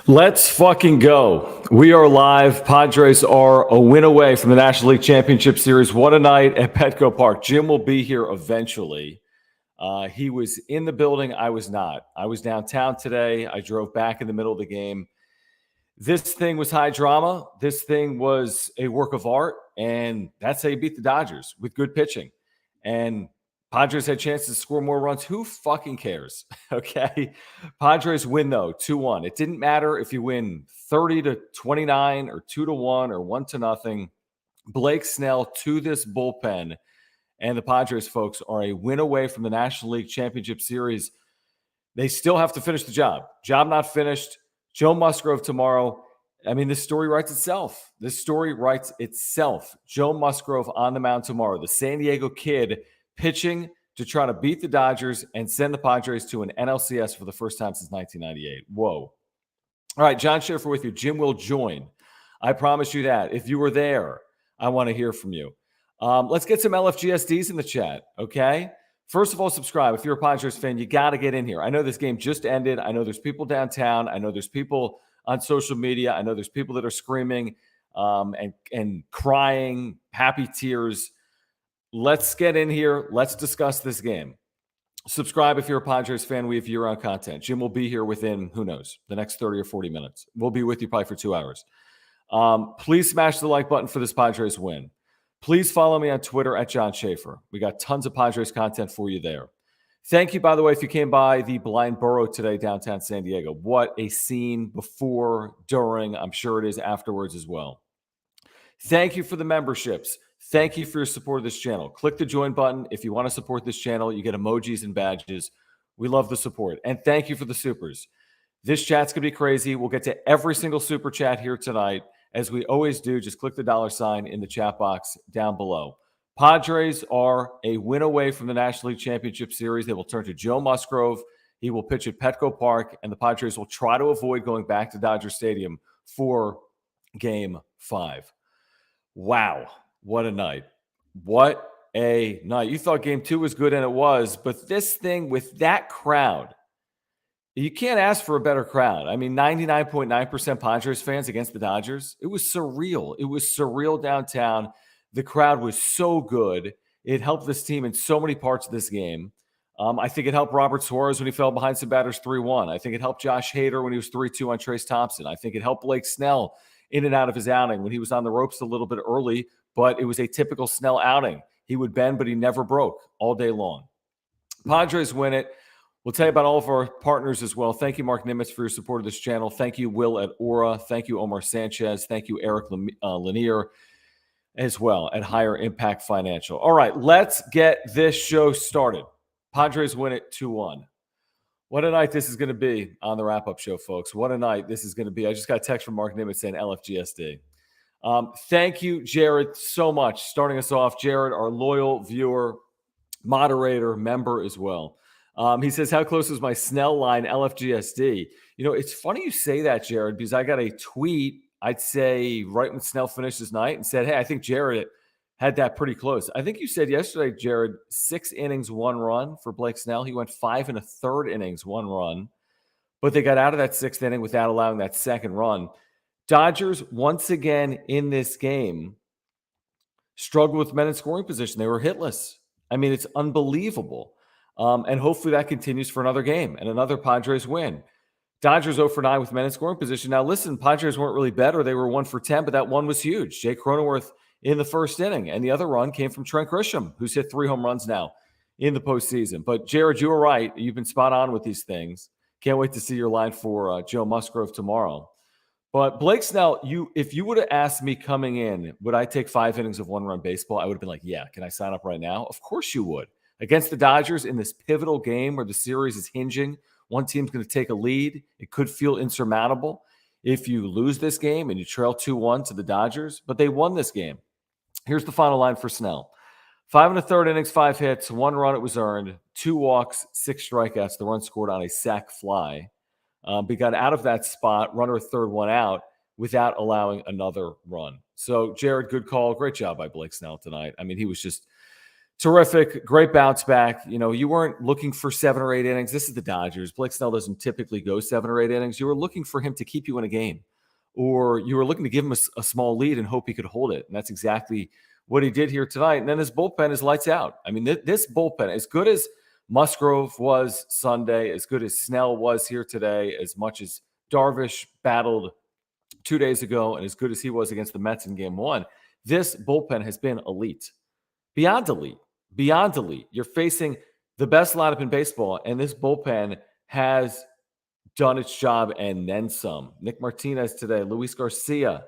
Let's fucking go. We are live. Padres are a win away from the National League Championship Series. What a night at Petco Park. Jim will be here eventually. He was in the building. I was not. I was downtown today. I drove back in the middle of the game. This thing was high drama. This thing was a work of art. And that's how you beat the Dodgers, with good pitching. And Padres had chances to score more runs. Who fucking cares? Okay. Padres win, though, 2-1. It didn't matter if you win 30-29 or 2-1 or 1-0. Blake Snell to this bullpen. And the Padres, folks, are a win away from the National League Championship Series. They still have to finish the job. Job not finished. Joe Musgrove tomorrow. I mean, this story writes itself. Joe Musgrove on the mound tomorrow. The San Diego kid pitching to try to beat the Dodgers and send the Padres to an NLCS for the first time since 1998. Whoa. All right, John Schaefer with you. Jim will join. I promise you that. If you were there, I want to hear from you. Let's get some LFGSDs in the chat, okay? First of all, subscribe. If you're a Padres fan, you got to get in here. I know this game just ended. I know there's people downtown. I know there's people on social media. I know there's people that are screaming and crying, happy tears. Let's get in here. Let's discuss this game. Subscribe if you're a Padres fan. We have year-round content. Jim will be here within, who knows, the next 30 or 40 minutes. We'll be with you probably for 2 hours. Please smash the like button for this Padres win. Please follow me on Twitter at John Schaefer. We got tons of Padres content for you there. Thank you, by the way, if you came by the Blind Burrow today downtown San Diego. What a scene before, during, I'm sure it is afterwards as well. Thank you for the memberships. Thank you for your support of this channel. Click the join button. If you want to support this channel, you get emojis and badges. We love the support. And thank you for the supers. This chat's going to be crazy. We'll get to every single super chat here tonight. As we always do, just click the $sign in the chat box down below. Padres are a win away from the National League Championship Series. They will turn to Joe Musgrove. He will pitch at Petco Park, and the Padres will try to avoid going back to Dodger Stadium for Game 5. Wow. What a night. What a night. You thought Game 2 was good, and it was, but this thing with that crowd, you can't ask for a better crowd. I mean, 99.9% Padres fans against the Dodgers. It was surreal. It was surreal downtown. The crowd was so good. It helped this team in so many parts of this game. I think it helped Robert Suarez when he fell behind some batters 3-1. I think it helped Josh Hader when he was 3-2 on Trace Thompson. I think it helped Blake Snell in and out of his outing when he was on the ropes a little bit early, but it was a typical Snell outing. He would bend, but he never broke all day long. Padres win it. We'll tell you about all of our partners as well. Thank you, Mark Nimitz, for your support of this channel. Thank you, Will at Aura. Thank you, Omar Sanchez. Thank you, Eric Lanier, as well at Higher Impact Financial. All right, let's get this show started. Padres win it 2-1. What a night this is going to be on the wrap-up show, folks. What a night this is going to be. I just got a text from Mark Nimitz saying LFGSD. Thank you, Jared, so much. Starting us off, Jared, our loyal viewer, moderator, member as well. He says, how close is my Snell line LFGSD? You know, it's funny you say that, Jared, because I got a tweet, I'd say right when Snell finished his night and said, hey, I think Jared had that pretty close. I think you said yesterday, Jared, 6 innings, 1 run for Blake Snell. He went 5 1/3 innings, 1 run. But they got out of that 6th inning without allowing that 2nd run. Dodgers, once again in this game, struggled with men in scoring position. They were hitless. I mean, it's unbelievable. And hopefully that continues for another game and another Padres win. Dodgers 0 for 9 with men in scoring position. Now, listen, Padres weren't really better. They were 1 for 10, but that one was huge. Jake Cronenworth in the 1st inning. And the other run came from Trent Grisham, who's hit 3 home runs now in the postseason. But, Jared, you were right. You've been spot on with these things. Can't wait to see your line for Joe Musgrove tomorrow. But Blake Snell, if you would have asked me coming in, would I take 5 innings of 1-run baseball? I would have been like, yeah, can I sign up right now? Of course you would. Against the Dodgers in this pivotal game where the series is hinging, one team's going to take a lead. It could feel insurmountable if you lose this game and you trail 2-1 to the Dodgers, but they won this game. Here's the final line for Snell. 5 1/3 innings, 5 hits, 1 run it was earned, 2 walks, 6 strikeouts. The run scored on a sac fly. But got out of that spot, runner at third, 1 out, without allowing another run. So, Jared, good call. Great job by Blake Snell tonight. I mean, he was just Terrific. Great bounce back. You know, you weren't looking for 7 or 8 innings. This is the Dodgers. Blake Snell doesn't typically go 7 or 8 innings. You were looking for him to keep you in a game, or you were looking to give him a small lead and hope he could hold it. And that's exactly what he did here tonight. And then his bullpen is lights out. I mean, this bullpen, as good as Musgrove was Sunday, as good as Snell was here today, as much as Darvish battled 2 days ago, and as good as he was against the Mets in game 1, this bullpen has been elite. Beyond elite. Beyond elite. You're facing the best lineup in baseball, and this bullpen has done its job and then some. Nick Martinez today, Luis Garcia,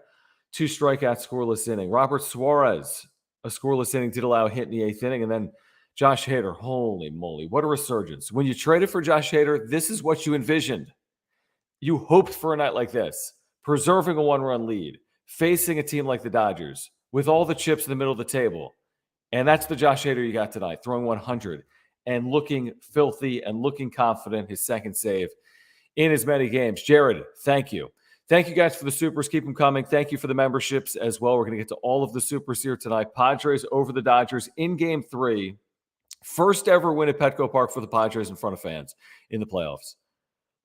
2 strikeouts, scoreless inning. Robert Suarez, a scoreless inning, did allow a hit in the 8th inning. And then Josh Hader, holy moly, what a resurgence. When you traded for Josh Hader, this is what you envisioned. You hoped for a night like this, preserving a 1-run lead, facing a team like the Dodgers with all the chips in the middle of the table. And that's the Josh Hader you got tonight, throwing 100 and looking filthy and looking confident, his second save in as many games. Jared, thank you. Thank you guys for the supers. Keep them coming. Thank you for the memberships as well. We're going to get to all of the supers here tonight. Padres over the Dodgers in game 3. First ever win at Petco Park for the Padres in front of fans in the playoffs.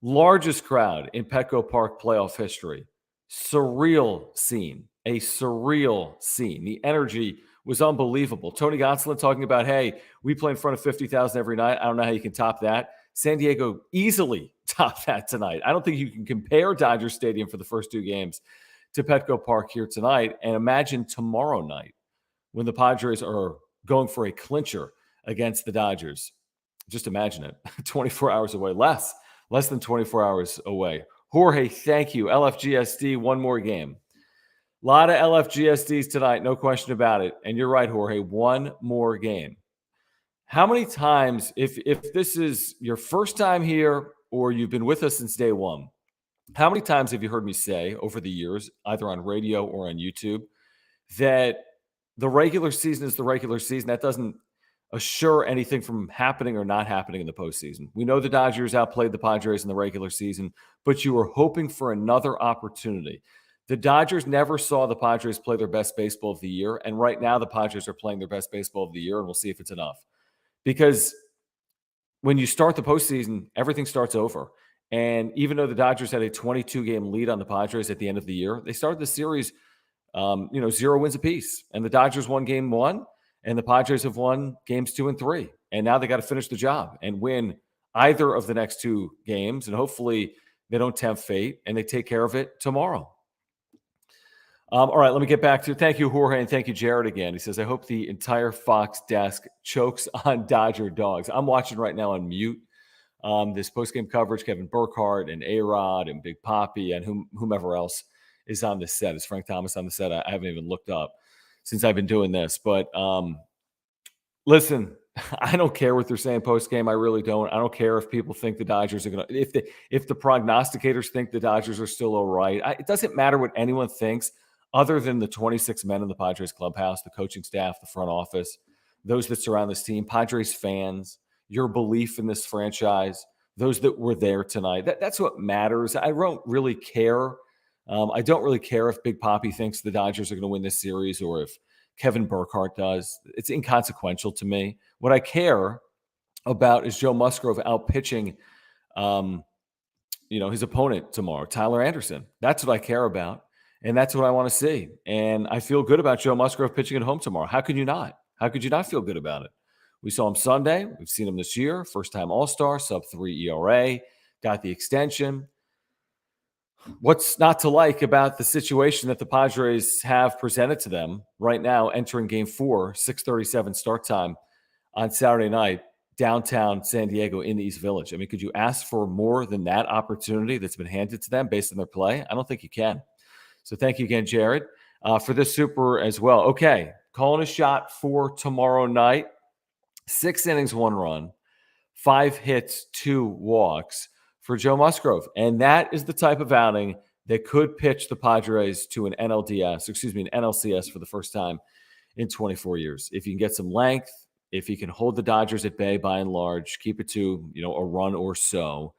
Largest crowd in Petco Park playoff history. Surreal scene. A surreal scene. The energy was unbelievable. Tony Gonsolin talking about, hey, we play in front of 50,000 every night. I don't know how you can top that. San Diego easily topped that tonight. I don't think you can compare Dodger Stadium for the first 2 games to Petco Park here tonight. And imagine tomorrow night when the Padres are going for a clincher against the Dodgers. Just imagine it. 24 hours away. Less than 24 hours away. Jorge, thank you. LFGSD, one more game. A lot of LFGSDs tonight, no question about it. And you're right, Jorge, one more game. How many times, if this is your first time here or you've been with us since day one, how many times have you heard me say over the years, either on radio or on YouTube, that the regular season is the regular season? That doesn't assure anything from happening or not happening in the postseason. We know the Dodgers outplayed the Padres in the regular season, but you were hoping for another opportunity. The Dodgers never saw the Padres play their best baseball of the year, and right now the Padres are playing their best baseball of the year, and we'll see if it's enough. Because when you start the postseason, everything starts over. And even though the Dodgers had a 22-game lead on the Padres at the end of the year, they started the series, 0 wins apiece. And the Dodgers won game 1, and the Padres have won games 2 and 3. And now they got to finish the job and win either of the next 2 games. And hopefully they don't tempt fate and they take care of it tomorrow. All right, let me get back to thank you, Jorge, and thank you, Jared, again. He says, I hope the entire Fox desk chokes on Dodger dogs. I'm watching right now on mute this postgame coverage, Kevin Burkhardt and A-Rod and Big Papi and whomever else is on the set. Is Frank Thomas on the set? I haven't even looked up since I've been doing this. But listen, I don't care what they're saying postgame. I really don't. I don't care if people think the Dodgers are going to – if the prognosticators think the Dodgers are still all right. It doesn't matter what anyone thinks, other than the 26 men in the Padres clubhouse, the coaching staff, the front office, those that surround this team, Padres fans, your belief in this franchise, those that were there tonight. That's what matters. I don't really care. I don't really care if Big Papi thinks the Dodgers are going to win this series or if Kevin Burkhardt does. It's inconsequential to me. What I care about is Joe Musgrove out pitching, his opponent tomorrow, Tyler Anderson. That's what I care about. And that's what I want to see. And I feel good about Joe Musgrove pitching at home tomorrow. How could you not? How could you not feel good about it? We saw him Sunday. We've seen him this year. First-time All-Star, sub-3 ERA, got the extension. What's not to like about the situation that the Padres have presented to them right now, entering Game 4, 6:37 start time on Saturday night, downtown San Diego in the East Village? I mean, could you ask for more than that opportunity that's been handed to them based on their play? I don't think you can. So thank you again, Jared, for this super as well. Okay, calling a shot for tomorrow night. 6 innings, 1 run, 5 hits, 2 walks for Joe Musgrove. And that is the type of outing that could pitch the Padres to an NLCS for the first time in 24 years. If you can get some length, if you can hold the Dodgers at bay by and large, keep it to, a run or so.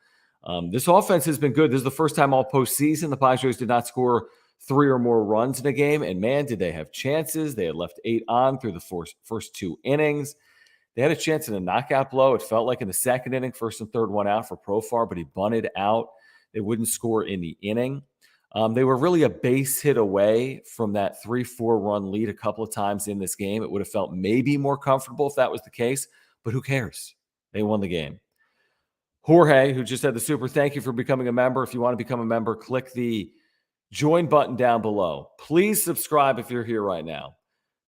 This offense has been good. This is the first time all postseason the Padres did not score 3 or more runs in a game. And man, did they have chances. They had left 8 on through the first 2 innings. They had a chance in a knockout blow. It felt like in the second inning, first and third one out for Profar, but he bunted out. They wouldn't score in the inning. They were really a base hit away from that 3-4 run lead a couple of times in this game. It would have felt maybe more comfortable if that was the case, but who cares? They won the game. Jorge, who just had the super, thank you for becoming a member. If you want to become a member, click the join button down below. Please subscribe if you're here right now.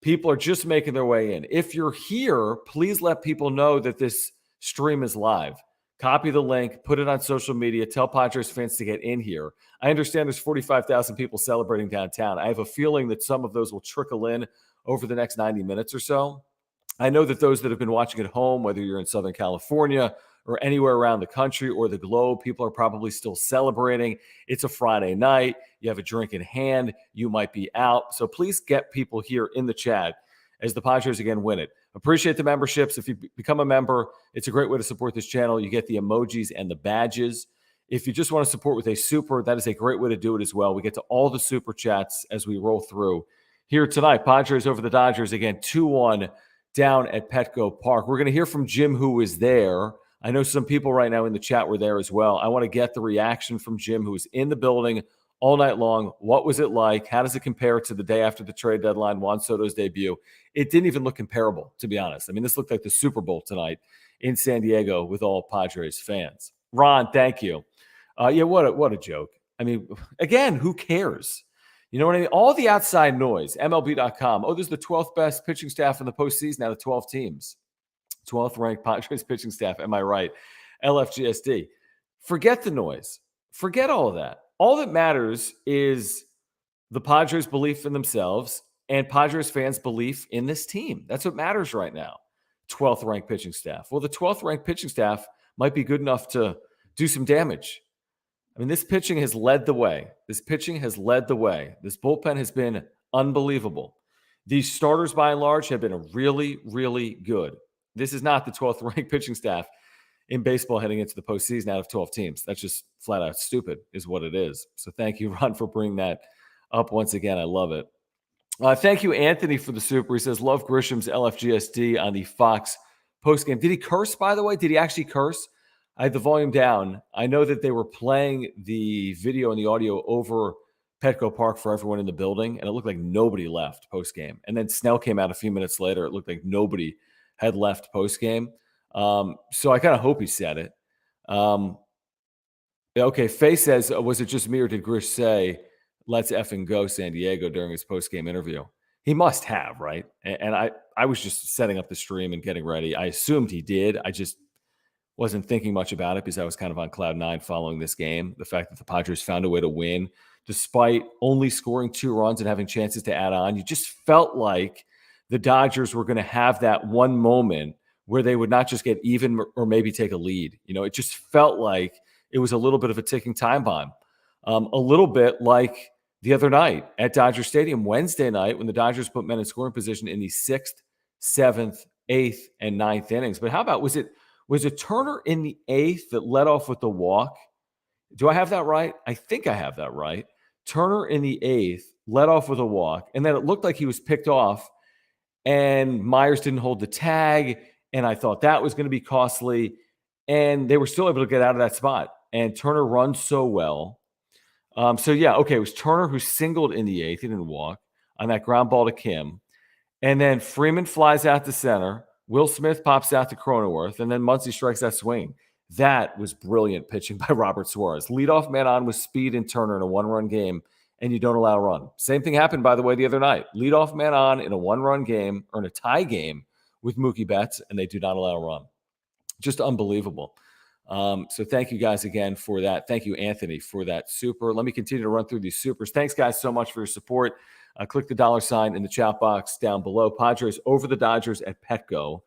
People are just making their way in. If you're here, please let people know that this stream is live. Copy the link, put it on social media, tell Padres fans to get in here. I understand there's 45,000 people celebrating downtown. I have a feeling that some of those will trickle in over the next 90 minutes or so. I know that those that have been watching at home, whether you're in Southern California or anywhere around the country or the globe, people are probably still celebrating. It's a Friday night. You have a drink in hand. You might be out. So please get people here in the chat as the Padres again win it. Appreciate the memberships. If you become a member, it's a great way to support this channel. You get the emojis and the badges. If you just want to support with a super, that is a great way to do it as well. We get to all the super chats as we roll through here tonight. Padres over the Dodgers again, 2-1 down at Petco Park. We're going to hear from Jim, who was there. I know some people right now in the chat were there as well. I want to get the reaction from Jim, who was in the building all night long. What was it like? How does it compare to the day after the trade deadline, Juan Soto's debut? It didn't even look comparable, to be honest. I mean, this looked like the Super Bowl tonight in San Diego with all Padres fans. Ron, thank you. Yeah, what a joke. I mean, again, who cares? You know what I mean? All the outside noise, MLB.com. Oh, there's the 12th best pitching staff in the postseason out of 12 teams. 12th ranked Padres pitching staff. Am I right? LFGSD. Forget the noise. Forget all of that. All that matters is the Padres' belief in themselves and Padres fans' belief in this team. That's what matters right now. 12th ranked pitching staff. Well, the 12th ranked pitching staff might be good enough to do some damage. I mean, this pitching has led the way. This bullpen has been unbelievable. These starters, by and large, have been really, really good. This is not the 12th ranked pitching staff in baseball heading into the postseason out of 12 teams. That's just flat out stupid is what it is. So thank you, Ron, for bringing that up once again. I love it. Thank you, Anthony, for the super. He says, love Grisham's LFGSD on the Fox postgame. Did he curse, by the way? Did he actually curse? I had the volume down. I know that they were playing the video and the audio over Petco Park for everyone in the building, and it looked like nobody left postgame. And then Snell came out a few minutes later. It looked like nobody had left postgame. So I kind of hope he said it. Okay, Faye says, was it just me or did Grish say, let's effing go San Diego during his postgame interview? He must have, right? And I was just setting up the stream and getting ready. I assumed he did. I just wasn't thinking much about it because I was kind of on cloud nine following this game. The fact that the Padres found a way to win, despite only scoring 2 runs and having chances to add on, you just felt like the Dodgers were going to have that one moment where they would not just get even or maybe take a lead. You know, it just felt like it was a little bit of a ticking time bomb. A little bit like the other night at Dodger Stadium, Wednesday night, when the Dodgers put men in scoring position in the 6th, 7th, 8th, and 9th innings. But how about, was it Turner in the 8th that led off with the walk? Do I have that right? I think I have that right. Turner in the 8th led off with a walk, and then it looked like he was picked off, and Myers didn't hold the tag, and I thought that was going to be costly, and they were still able to get out of that spot. And Turner runs so well. It was Turner who singled in the 8th. He didn't walk on that ground ball to Kim. And then Freeman flies out to center. Will Smith pops out to Cronenworth, and then Muncy strikes that swing. That was brilliant pitching by Robert Suarez. Leadoff man on with speed and Turner in a 1-run game, and you don't allow a run. Same thing happened, by the way, the other night. Leadoff man on in a 1-run game or in a tie game with Mookie Betts, and they do not allow a run. Just unbelievable. So thank you guys again for that. Thank you, Anthony, for that super. Let me continue to run through these supers. Thanks, guys, so much for your support. Click the $sign in the chat box down below. Padres over the Dodgers at Petco.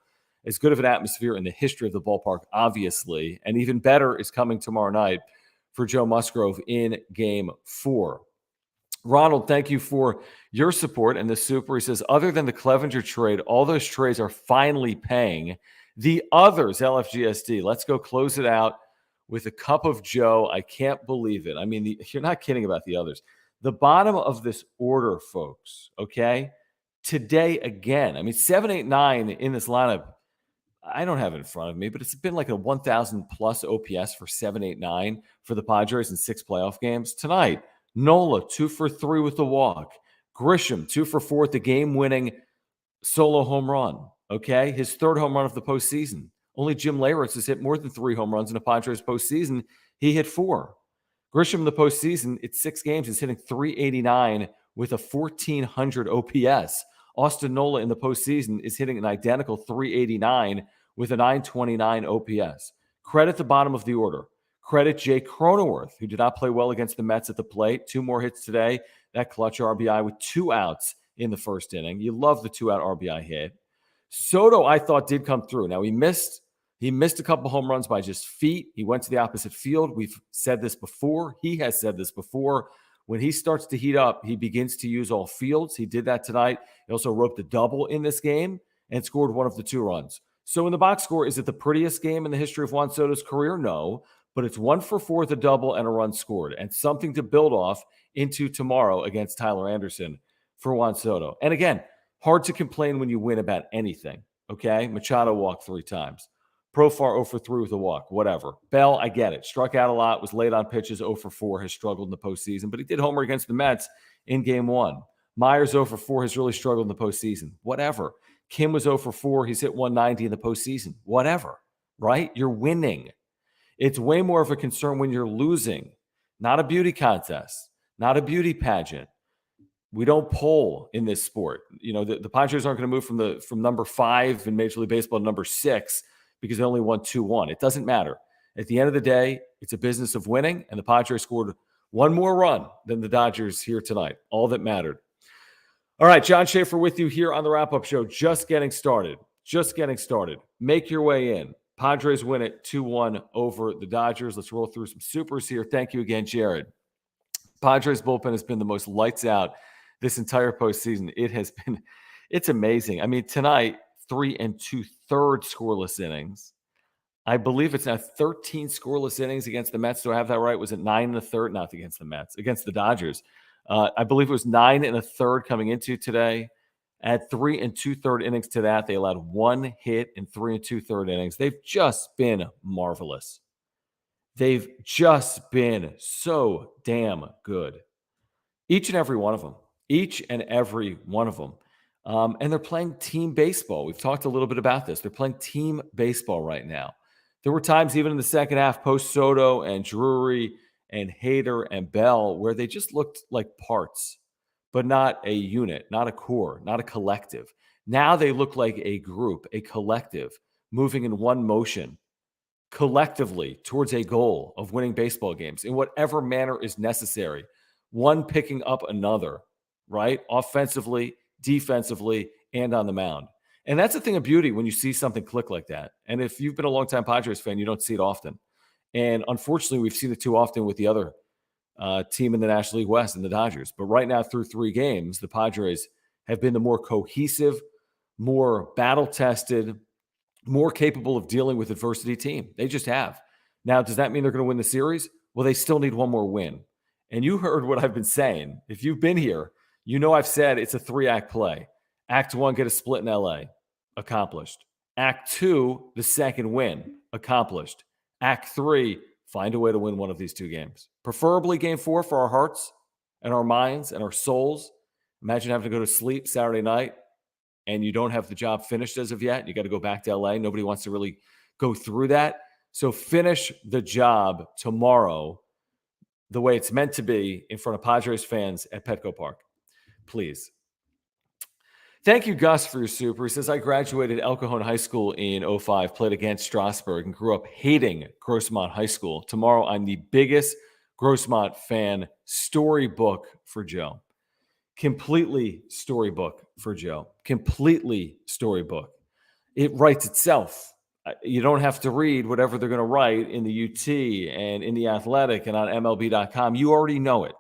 As good of an atmosphere in the history of the ballpark, obviously, and even better is coming tomorrow night for Joe Musgrove in Game 4. Ronald, thank you for your support and the super. He says, other than the Clevenger trade, all those trades are finally paying. The others, LFGSD, let's go close it out with a cup of Joe. I can't believe it. I mean, you're not kidding about the others. The bottom of this order, folks, okay? Today again, I mean, 7, 8, 9 in this lineup, I don't have it in front of me, but it's been like a 1,000 plus OPS for 7-8-9 for the Padres in 6 playoff games. Tonight, Nola 2 for 3 with the walk. Grisham 2 for 4 with the game-winning solo home run. Okay, his 3rd home run of the postseason. Only Jim Leyritz has hit more than 3 home runs in the Padres postseason. He hit 4. Grisham in the postseason, it's 6 games, is hitting 389 with a 1,400 OPS. Austin Nola in the postseason is hitting an identical 389 with a 929 OPS. Credit the bottom of the order. Credit Jay Cronenworth, who did not play well against the Mets at the plate. 2 more hits today. That clutch RBI with 2 outs in the first inning. You love the 2-out RBI hit. Soto, I thought, did come through. Now, he missed a couple home runs by just feet. He went to the opposite field. We've said this before. He has said this before. When he starts to heat up, he begins to use all fields. He did that tonight. He also roped a double in this game and scored one of the 2 runs. So in the box score, is it the prettiest game in the history of Juan Soto's career? No, but it's 1 for 4 with a double and a run scored, and something to build off into tomorrow against Tyler Anderson for Juan Soto. And again, hard to complain when you win about anything, okay? Machado walked 3 times. Profar 0 for 3 with a walk, whatever. Bell, I get it. Struck out a lot, was late on pitches, 0 for 4, has struggled in the postseason, but he did homer against the Mets in game 1. Myers 0 for 4 has really struggled in the postseason. Whatever. Kim was 0 for 4. He's hit 190 in the postseason. Whatever, right? You're winning. It's way more of a concern when you're losing. Not a beauty contest, not a beauty pageant. We don't poll in this sport. You know, the Padres aren't going to move from number 5 in Major League Baseball to number 6 because they only won 2-1. It doesn't matter. At the end of the day, it's a business of winning, and the Padres scored 1 more run than the Dodgers here tonight. All that mattered. All right, John Schaefer with you here on the wrap-up show. Just getting started. Make your way in. Padres win it 2-1 over the Dodgers. Let's roll through some supers here. Thank you again, Jared. Padres bullpen has been the most lights out this entire postseason. It's amazing. I mean, tonight, 3 2/3 scoreless innings. I believe it's now 13 scoreless innings against the Mets. Do I have that right? Was it 9 1/3? Not against the Mets, against the Dodgers. I believe it was 9 1/3 coming into today. Add 3 2/3 innings to that. They allowed 1 hit in 3 2/3 innings. They've just been marvelous. They've just been so damn good. Each and every one of them. And they're playing team baseball. We've talked a little bit about this. They're playing team baseball right now. There were times even in the second half, post Soto and Drury and Hader and Bell, where they just looked like parts, but not a unit, not a core, not a collective. Now they look like a group, a collective, moving in one motion, collectively towards a goal of winning baseball games in whatever manner is necessary. One picking up another, right? Offensively, defensively, and on the mound. And that's a thing of beauty when you see something click like that. And if you've been a longtime Padres fan, you don't see it often. And unfortunately, we've seen it too often with the other team in the National League West and the Dodgers. But right now, through 3 games, the Padres have been the more cohesive, more battle-tested, more capable of dealing with adversity team. They just have. Now, does that mean they're going to win the series? Well, they still need 1 more win. And you heard what I've been saying. If you've been here, you know I've said it's a 3-act play. Act 1, get a split in LA. Accomplished. Act 2, the second win. Accomplished. Act 3, find a way to win one of these 2 games. Preferably game 4 for our hearts and our minds and our souls. Imagine having to go to sleep Saturday night and you don't have the job finished as of yet. You got to go back to LA. Nobody wants to really go through that. So finish the job tomorrow the way it's meant to be in front of Padres fans at Petco Park. Please. Thank you, Gus, for your super. He says, I graduated El Cajon High School in 2005, played against Strasburg, and grew up hating Grossmont High School. Tomorrow, I'm the biggest Grossmont fan. Storybook for Joe. Completely storybook for Joe. Completely storybook. It writes itself. You don't have to read whatever they're going to write in the UT and in the Athletic and on MLB.com. You already know it.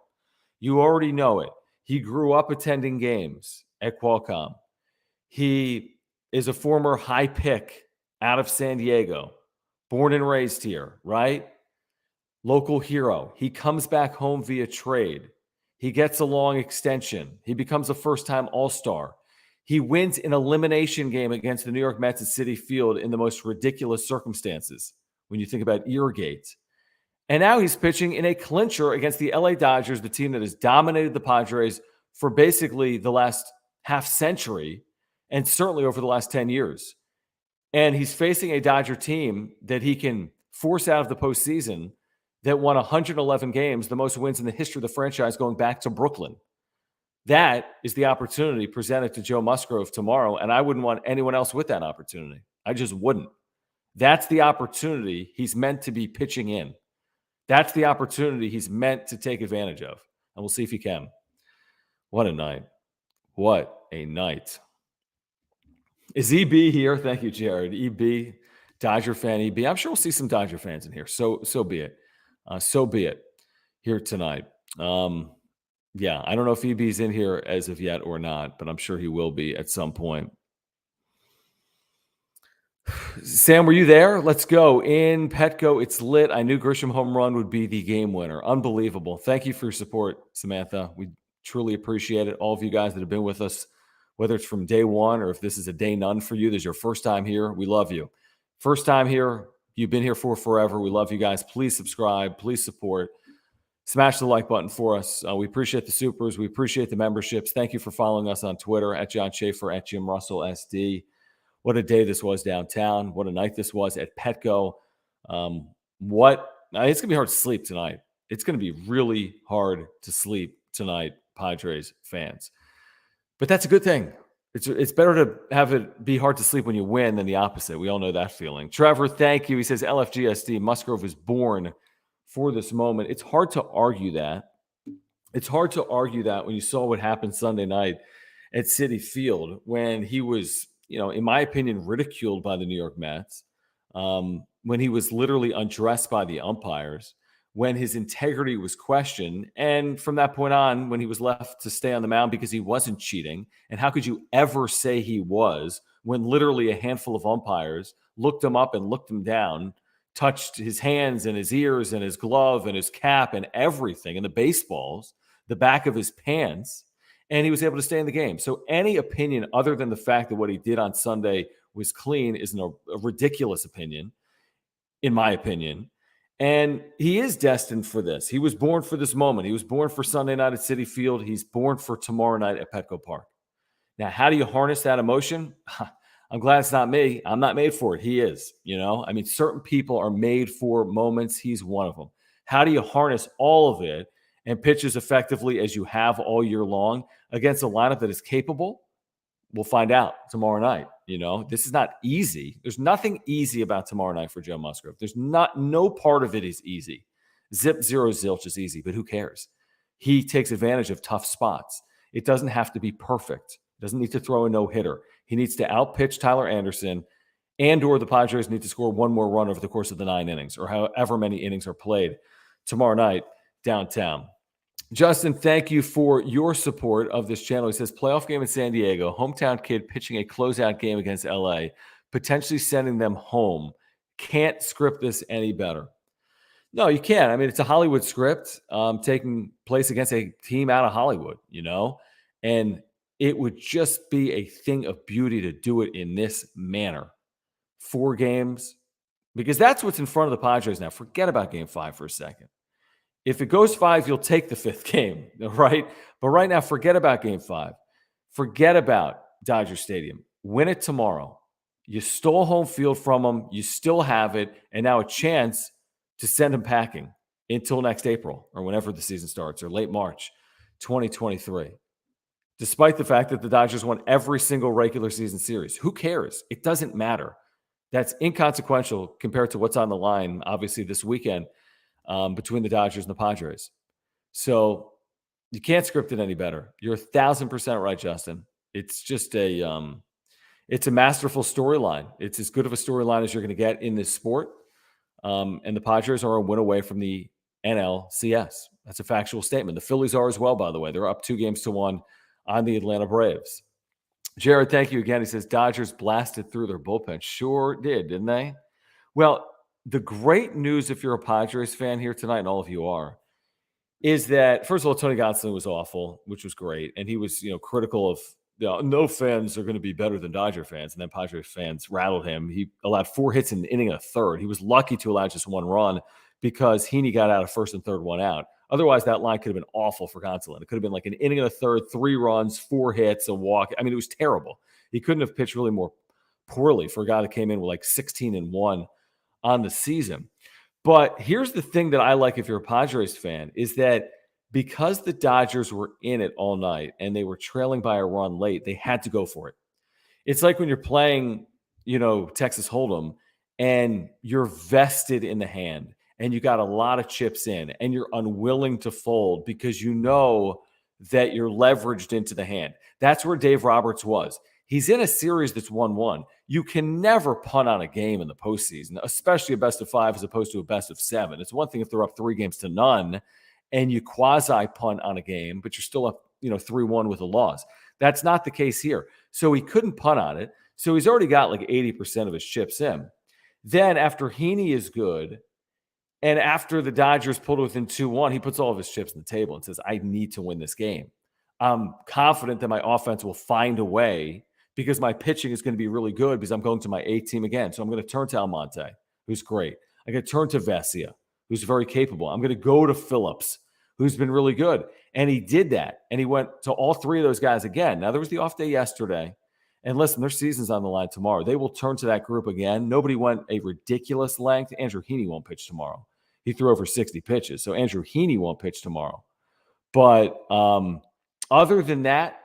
You already know it. He grew up attending games at Qualcomm. He is a former high pick out of San Diego, born and raised here, right? Local hero. He comes back home via trade. He gets a long extension. He becomes a first-time All-Star. He wins an elimination game against the New York Mets at Citi Field in the most ridiculous circumstances when you think about Eargate. And now he's pitching in a clincher against the LA Dodgers, the team that has dominated the Padres for basically the last half century and certainly over the last 10 years. And he's facing a Dodger team that he can force out of the postseason that won 111 games, the most wins in the history of the franchise going back to Brooklyn. That is the opportunity presented to Joe Musgrove tomorrow, and I wouldn't want anyone else with that opportunity. I just wouldn't. That's the opportunity he's meant to be pitching in. That's the opportunity he's meant to take advantage of, and we'll see if he can. What a night. What a night. Is EB here? Thank you, Jared. EB, Dodger fan EB. I'm sure we'll see some Dodger fans in here. So be it. So be it here tonight. Yeah, I don't know if EB's in here as of yet or not, but I'm sure he will be at some point. Sam, were you there? Let's go. In Petco, it's lit. I knew Grisham home run would be the game winner. Unbelievable. Thank you for your support, Samantha. We truly appreciate it. All of you guys that have been with us, whether it's from day one or if this is a day none for you, this is your first time here, we love you. First time here, you've been here for forever. We love you guys. Please subscribe. Please support. Smash the like button for us. We appreciate the supers. We appreciate the memberships. Thank you for following us on Twitter at John Schaefer, at Jim Russell SD. What a day this was downtown. What a night this was at Petco. It's going to be hard to sleep tonight. It's going to be really hard to sleep tonight, Padres fans. But that's a good thing. It's better to have it be hard to sleep when you win than the opposite. We all know that feeling. Trevor, thank you. He says, LFGSD, Musgrove was born for this moment. It's hard to argue that. It's hard to argue that when you saw what happened Sunday night at Citi Field when he was, in my opinion, ridiculed by the New York Mets, when he was literally undressed by the umpires, when his integrity was questioned, and from that point on, when he was left to stay on the mound because he wasn't cheating. And how could you ever say he was when literally a handful of umpires looked him up and looked him down, touched his hands and his ears and his glove and his cap and everything, and the baseballs, the back of his pants, and he was able to stay in the game. So any opinion other than the fact that what he did on Sunday was clean is a ridiculous opinion, in my opinion. And he is destined for this. He was born for this moment. He was born for Sunday night at Citi Field. He's born for tomorrow night at Petco Park. Now, how do you harness that emotion? I'm glad it's not me. I'm not made for it. He is, certain people are made for moments. He's one of them. How do you harness all of it and pitch as effectively as you have all year long against a lineup that is capable? We'll find out tomorrow night. This is not easy. There's nothing easy about tomorrow night for Joe Musgrove. No part of it is easy. Zip, zero, zilch is easy, but who cares? He takes advantage of tough spots. It doesn't have to be perfect. Doesn't need to throw a no-hitter. He needs to outpitch Tyler Anderson, and/or the Padres need to score one more run over the course of the 9 innings, or however many innings are played tomorrow night downtown. Justin, thank you for your support of this channel. He says, playoff game in San Diego, hometown kid pitching a closeout game against LA, potentially sending them home. Can't script this any better. No, you can't. It's a Hollywood script taking place against a team out of Hollywood, and it would just be a thing of beauty to do it in this manner. 4 games, because that's what's in front of the Padres now. Forget about Game 5 for a second. If it goes 5, you'll take the 5th game, right? But right now, forget about Game 5. Forget about Dodger Stadium. Win it tomorrow. You stole home field from them. You still have it, and now a chance to send them packing until next April or whenever the season starts, or late March 2023. Despite the fact that the Dodgers won every single regular season series. Who cares? It doesn't matter. That's inconsequential compared to what's on the line, obviously, this weekend between the Dodgers and the Padres. So you can't script it any better. You're 1,000% right, Justin. It's just it's a masterful storyline. It's as good of a storyline as you're going to get in this sport. And the Padres are a win away from the NLCS. That's a factual statement. The Phillies are as well, by the way. They're up 2-1 on the Atlanta Braves. Jared, thank you again. He says, Dodgers blasted through their bullpen. Sure did, didn't they? Well, the great news, if you're a Padres fan here tonight, and all of you are, is that, first of all, Tony Gonsolin was awful, which was great. And he was, critical of no fans are going to be better than Dodger fans. And then Padres fans rattled him. He allowed 4 hits in an inning and a third. He was lucky to allow just 1 run because Heaney got out of first and third, 1 out. Otherwise, that line could have been awful for Gonsolin. It could have been like an inning and a third, 3 runs, 4 hits, a walk. I mean, it was terrible. He couldn't have pitched really more poorly for a guy that came in with like 16-1 on the season. But here's the thing that I like if you're a Padres fan is that because the Dodgers were in it all night and they were trailing by a run late, they had to go for it. It's like when you're playing, Texas Hold'em and you're vested in the hand and you got a lot of chips in and you're unwilling to fold because you know that you're leveraged into the hand. That's where Dave Roberts was. He's in a series that's 1-1. You can never punt on a game in the postseason, especially a best of 5 as opposed to a best of 7. It's one thing if they're up 3-0 and you quasi punt on a game, but you're still up, 3-1 with a loss. That's not the case here. So he couldn't punt on it. So he's already got like 80% of his chips in. Then after Heaney is good, and after the Dodgers pulled within 2-1, he puts all of his chips on the table and says, I need to win this game. I'm confident that my offense will find a way because my pitching is going to be really good because I'm going to my A team again. So I'm going to turn to Almonte, who's great. I'm going to turn to Vesia, who's very capable. I'm going to go to Phillips, who's been really good. And he did that. And he went to all 3 of those guys again. Now, there was the off day yesterday. And listen, their season's on the line tomorrow. They will turn to that group again. Nobody went a ridiculous length. Andrew Heaney won't pitch tomorrow. He threw over 60 pitches. So Andrew Heaney won't pitch tomorrow. But other than that,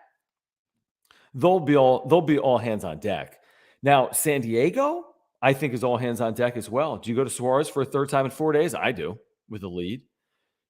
they'll be all hands on deck. Now, San Diego, I think, is all hands on deck as well. Do you go to Suarez for a 3rd time in 4 days? I do, with a lead.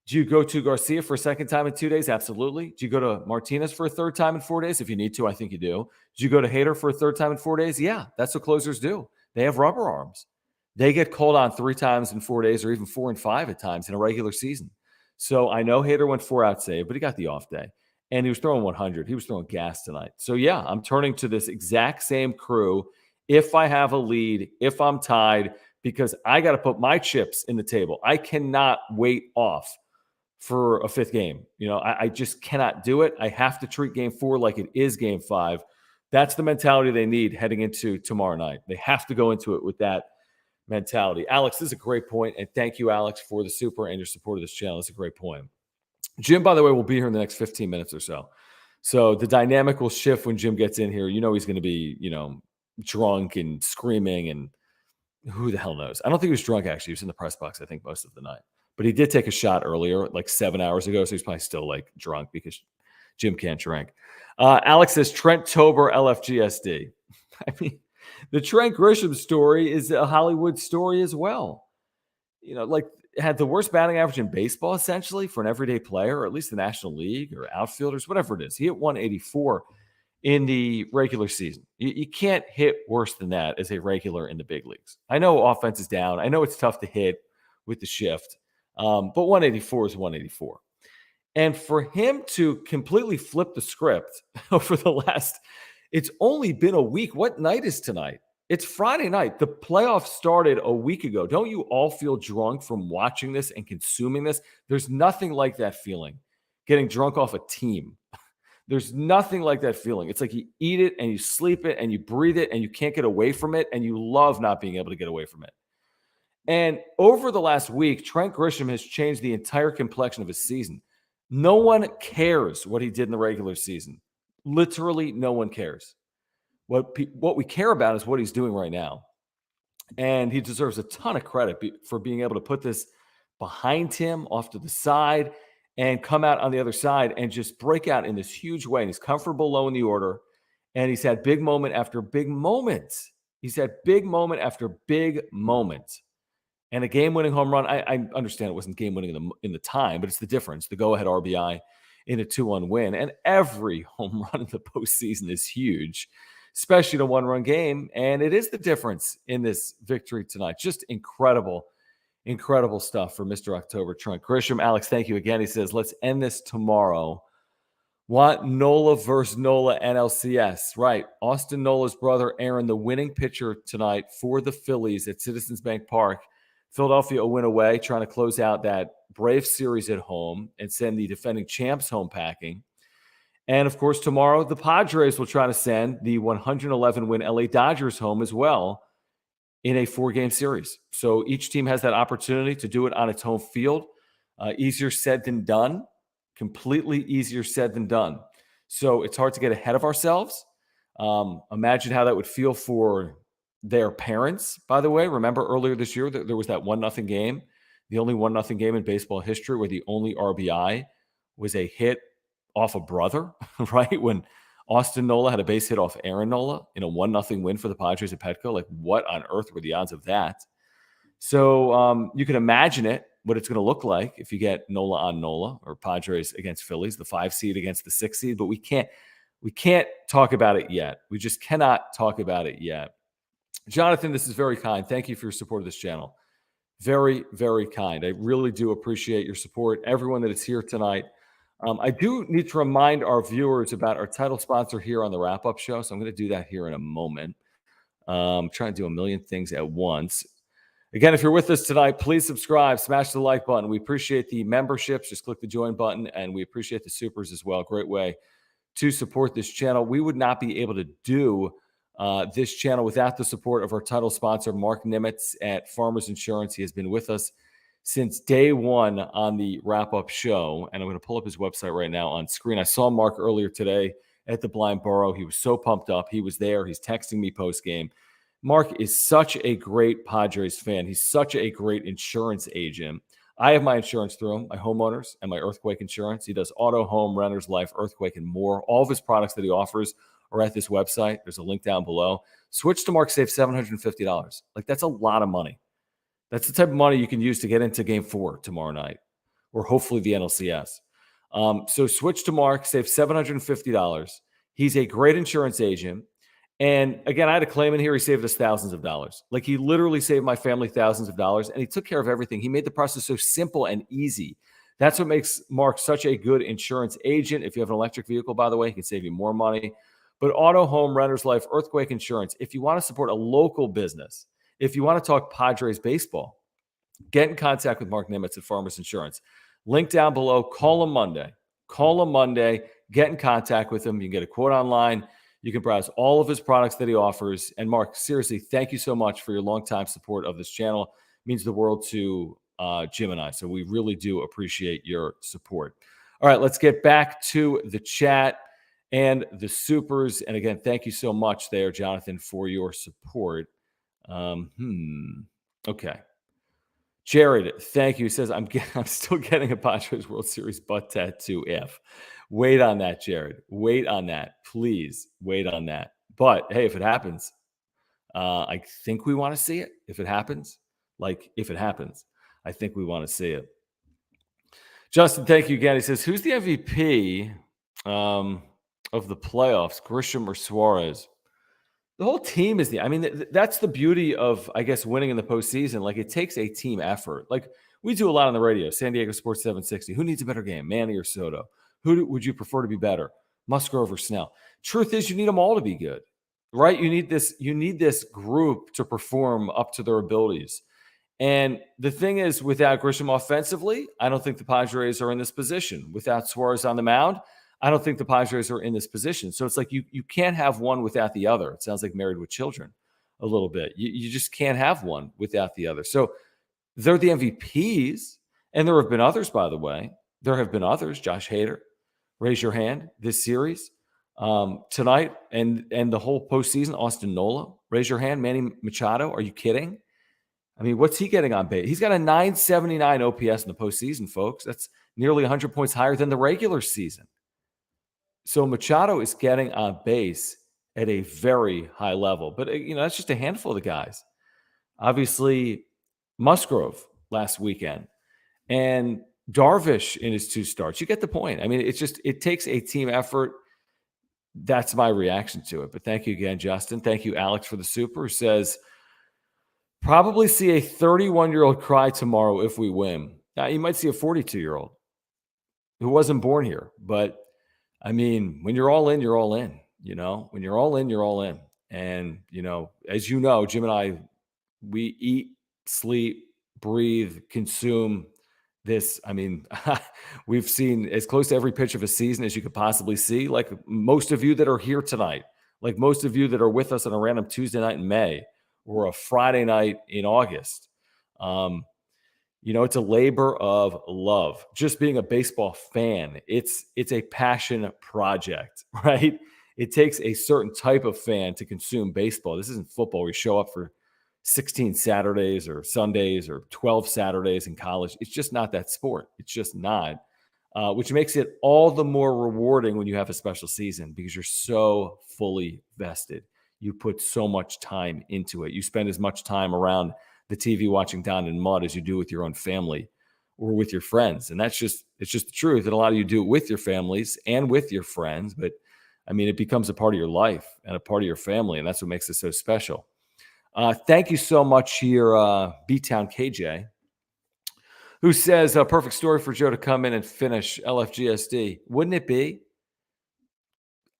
Do you go to Garcia for a 2nd time in 2 days? Absolutely. Do you go to Martinez for a 3rd time in 4 days? If you need to, I think you do. Do you go to Hader for a 3rd time in 4 days? Yeah, that's what closers do. They have rubber arms. They get called on 3 times in 4 days or even 4 and 5 at times in a regular season. So I know Hader went 4-out save, but he got the off day. And he was throwing 100. He was throwing gas tonight. So, yeah, I'm turning to this exact same crew if I have a lead, if I'm tied, because I got to put my chips in the table. I cannot wait off for a 5th game. I just cannot do it. I have to treat game 4 like it is game 5. That's the mentality they need heading into tomorrow night. They have to go into it with that mentality. Alex, this is a great point. And thank you, Alex, for the super and your support of this channel. It's a great point. Jim, by the way, will be here in the next 15 minutes or so. So the dynamic will shift when Jim gets in here. He's going to be, drunk and screaming and who the hell knows? I don't think he was drunk, actually. He was in the press box, I think, most of the night. But he did take a shot earlier, like 7 hours ago. So he's probably still like drunk because Jim can't drink. Alex says Trent Tober LFGSD. I mean, the Trent Grisham story is a Hollywood story as well. Had the worst batting average in baseball, essentially, for an everyday player, or at least the National League or outfielders, whatever it is. He hit 184 in the regular season. You can't hit worse than that as a regular in the big leagues. I know offense is down. I know it's tough to hit with the shift, but 184 is 184. And for him to completely flip the script over the last, it's only been a week. What night is tonight? It's Friday night. The playoffs started a week ago. Don't you all feel drunk from watching this and consuming this? There's nothing like that feeling, getting drunk off a team. There's nothing like that feeling. It's like you eat it and you sleep it and you breathe it and you can't get away from it and you love not being able to get away from it. And over the last week, Trent Grisham has changed the entire complexion of his season. No one cares what he did in the regular season. Literally, no one cares. What we care about is what he's doing right now. And he deserves a ton of credit for being able to put this behind him off to the side and come out on the other side and just break out in this huge way. And he's comfortable low in the order. And he's had big moment after big moment. He's had big moment after big moment. And a game-winning home run, I understand it wasn't game-winning in the time, but it's the difference, the go-ahead RBI in a 2-1 win. And every home run in the postseason is huge, especially in a one-run game. And it is the difference in this victory tonight. Just incredible, incredible stuff for Mr. October, Trent Grisham. Alex, thank you again. He says, let's end this tomorrow. Want Nola versus Nola NLCS. Right. Austin Nola's brother, Aaron, the winning pitcher tonight for the Phillies at Citizens Bank Park. Philadelphia a win away, trying to close out that Brave series at home and send the defending champs home packing. And of course, tomorrow, the Padres will try to send the 111-win LA Dodgers home as well in a 4-game series. So each team has that opportunity to do it on its home field. Easier said than done. Completely easier said than done. So it's hard to get ahead of ourselves. Imagine how that would feel for their parents, by the way. Remember earlier this year, there was that 1-0 game, the only 1-0 game in baseball history where the only RBI was a hit off a brother, right? When Austin Nola had a base hit off Aaron Nola in a 1-0 win for the Padres at Petco. Like, what on earth were the odds of that? So you can imagine what it's going to look like if you get Nola on Nola, or Padres against Phillies, the 5 seed against the 6 seed. But we can't talk about it yet. We just cannot talk about it yet. Jonathan, this is very kind. Thank you for your support of this channel. Very, very kind. I really do appreciate your support. Everyone that is here tonight. I do need to remind our viewers about our title sponsor here on the wrap-up show. So I'm going to do that here in a moment. Trying to do a million things at once. Again, if you're with us tonight, please subscribe, smash the like button. We appreciate the memberships. Just click the join button, and we appreciate the supers as well. Great way to support this channel. We would not be able to do this channel without the support of our title sponsor, Mark Nimitz at Farmers Insurance. He has been with us since day one on the wrap-up show, and I'm going to pull up his website right now on screen. I saw Mark earlier today at the Blind Burrow. He was so pumped up. He was there. He's texting me post-game. Mark is such a great Padres fan. He's such a great insurance agent. I have my insurance through him, my homeowners and my earthquake insurance. He does auto, home, renters, life, earthquake, and more. All of his products that he offers are at this website. There's a link down below. Switch to Mark, save $750. Like, that's a lot of money. That's the type of money you can use to get into Game 4 tomorrow night, or hopefully the NLCS. So switch to Mark, save $750. He's a great insurance agent. And again, I had a claim in here. He saved us thousands of dollars. Like, he literally saved my family thousands of dollars, and he took care of everything. He made the process so simple and easy. That's what makes Mark such a good insurance agent. If you have an electric vehicle, by the way, he can save you more money. But auto, home, renters, life, earthquake insurance, if you want to support a local business, if you want to talk Padres baseball, get in contact with Mark Nimitz at Farmers Insurance. Link down below. Call him Monday. Get in contact with him. You can get a quote online. You can browse all of his products that he offers. And Mark, seriously, thank you so much for your longtime support of this channel. It means the world to Jim and I. So we really do appreciate your support. All right, let's get back to the chat and the supers. And again, thank you so much there, Jonathan, for your support. Okay. Jared, thank you. He says, I'm still getting a Padres World Series butt tattoo if. Wait on that, Jared. Wait on that. Please wait on that. But hey, if it happens, I think we want to see it. If it happens, I think we want to see it. Justin, thank you again. He says, who's the MVP of the playoffs, Grisham or Suarez? The whole team is that's the beauty of, I guess, winning in the postseason. Like, it takes a team effort. Like, we do a lot on the radio, San Diego Sports 760. Who needs a better game, Manny or Soto? Who would you prefer to be better, Musgrove or Snell? Truth is, you need them all to be good, right? You need this group to perform up to their abilities. And the thing is, without Grisham offensively, I don't think the Padres are in this position. Without Suarez on the mound, I don't think the Padres are in this position. So it's like you can't have one without the other. It sounds like Married with Children a little bit. You just can't have one without the other. So they're the MVPs, and there have been others, by the way. There have been others. Josh Hader, raise your hand this series tonight and the whole postseason. Austin Nola, raise your hand. Manny Machado, are you kidding? I mean, what's he getting on base? He's got a 979 OPS in the postseason, folks. That's nearly 100 points higher than the regular season. So Machado is getting on base at a very high level. But, that's just a handful of the guys. Obviously, Musgrove last weekend and Darvish in his 2 starts. You get the point. I mean, it takes a team effort. That's my reaction to it. But thank you again, Justin. Thank you, Alex, for the super. Who says, probably see a 31-year-old cry tomorrow if we win. Now, you might see a 42-year-old who wasn't born here. But, I mean, when you're all in, you're all in. When you're all in, you're all in. And, as you know, Jim and I, we eat, sleep, breathe, consume this, I mean, we've seen as close to every pitch of a season as you could possibly see. Like most of you that are here tonight, like most of you that are with us on a random Tuesday night in May or a Friday night in August. It's a labor of love. Just being a baseball fan, it's a passion project, right? It takes a certain type of fan to consume baseball. This isn't football where you show up for 16 Saturdays or Sundays or 12 Saturdays in college. It's just not that sport. It's just not, which makes it all the more rewarding when you have a special season because you're so fully vested. You put so much time into it. You spend as much time around the TV watching Down in Mud as you do with your own family or with your friends. And it's just the truth. And a lot of you do it with your families and with your friends. But I mean, it becomes a part of your life and a part of your family. And that's what makes it so special. Thank you so much here, B-Town KJ, who says a perfect story for Joe to come in and finish LFGSD. Wouldn't it be?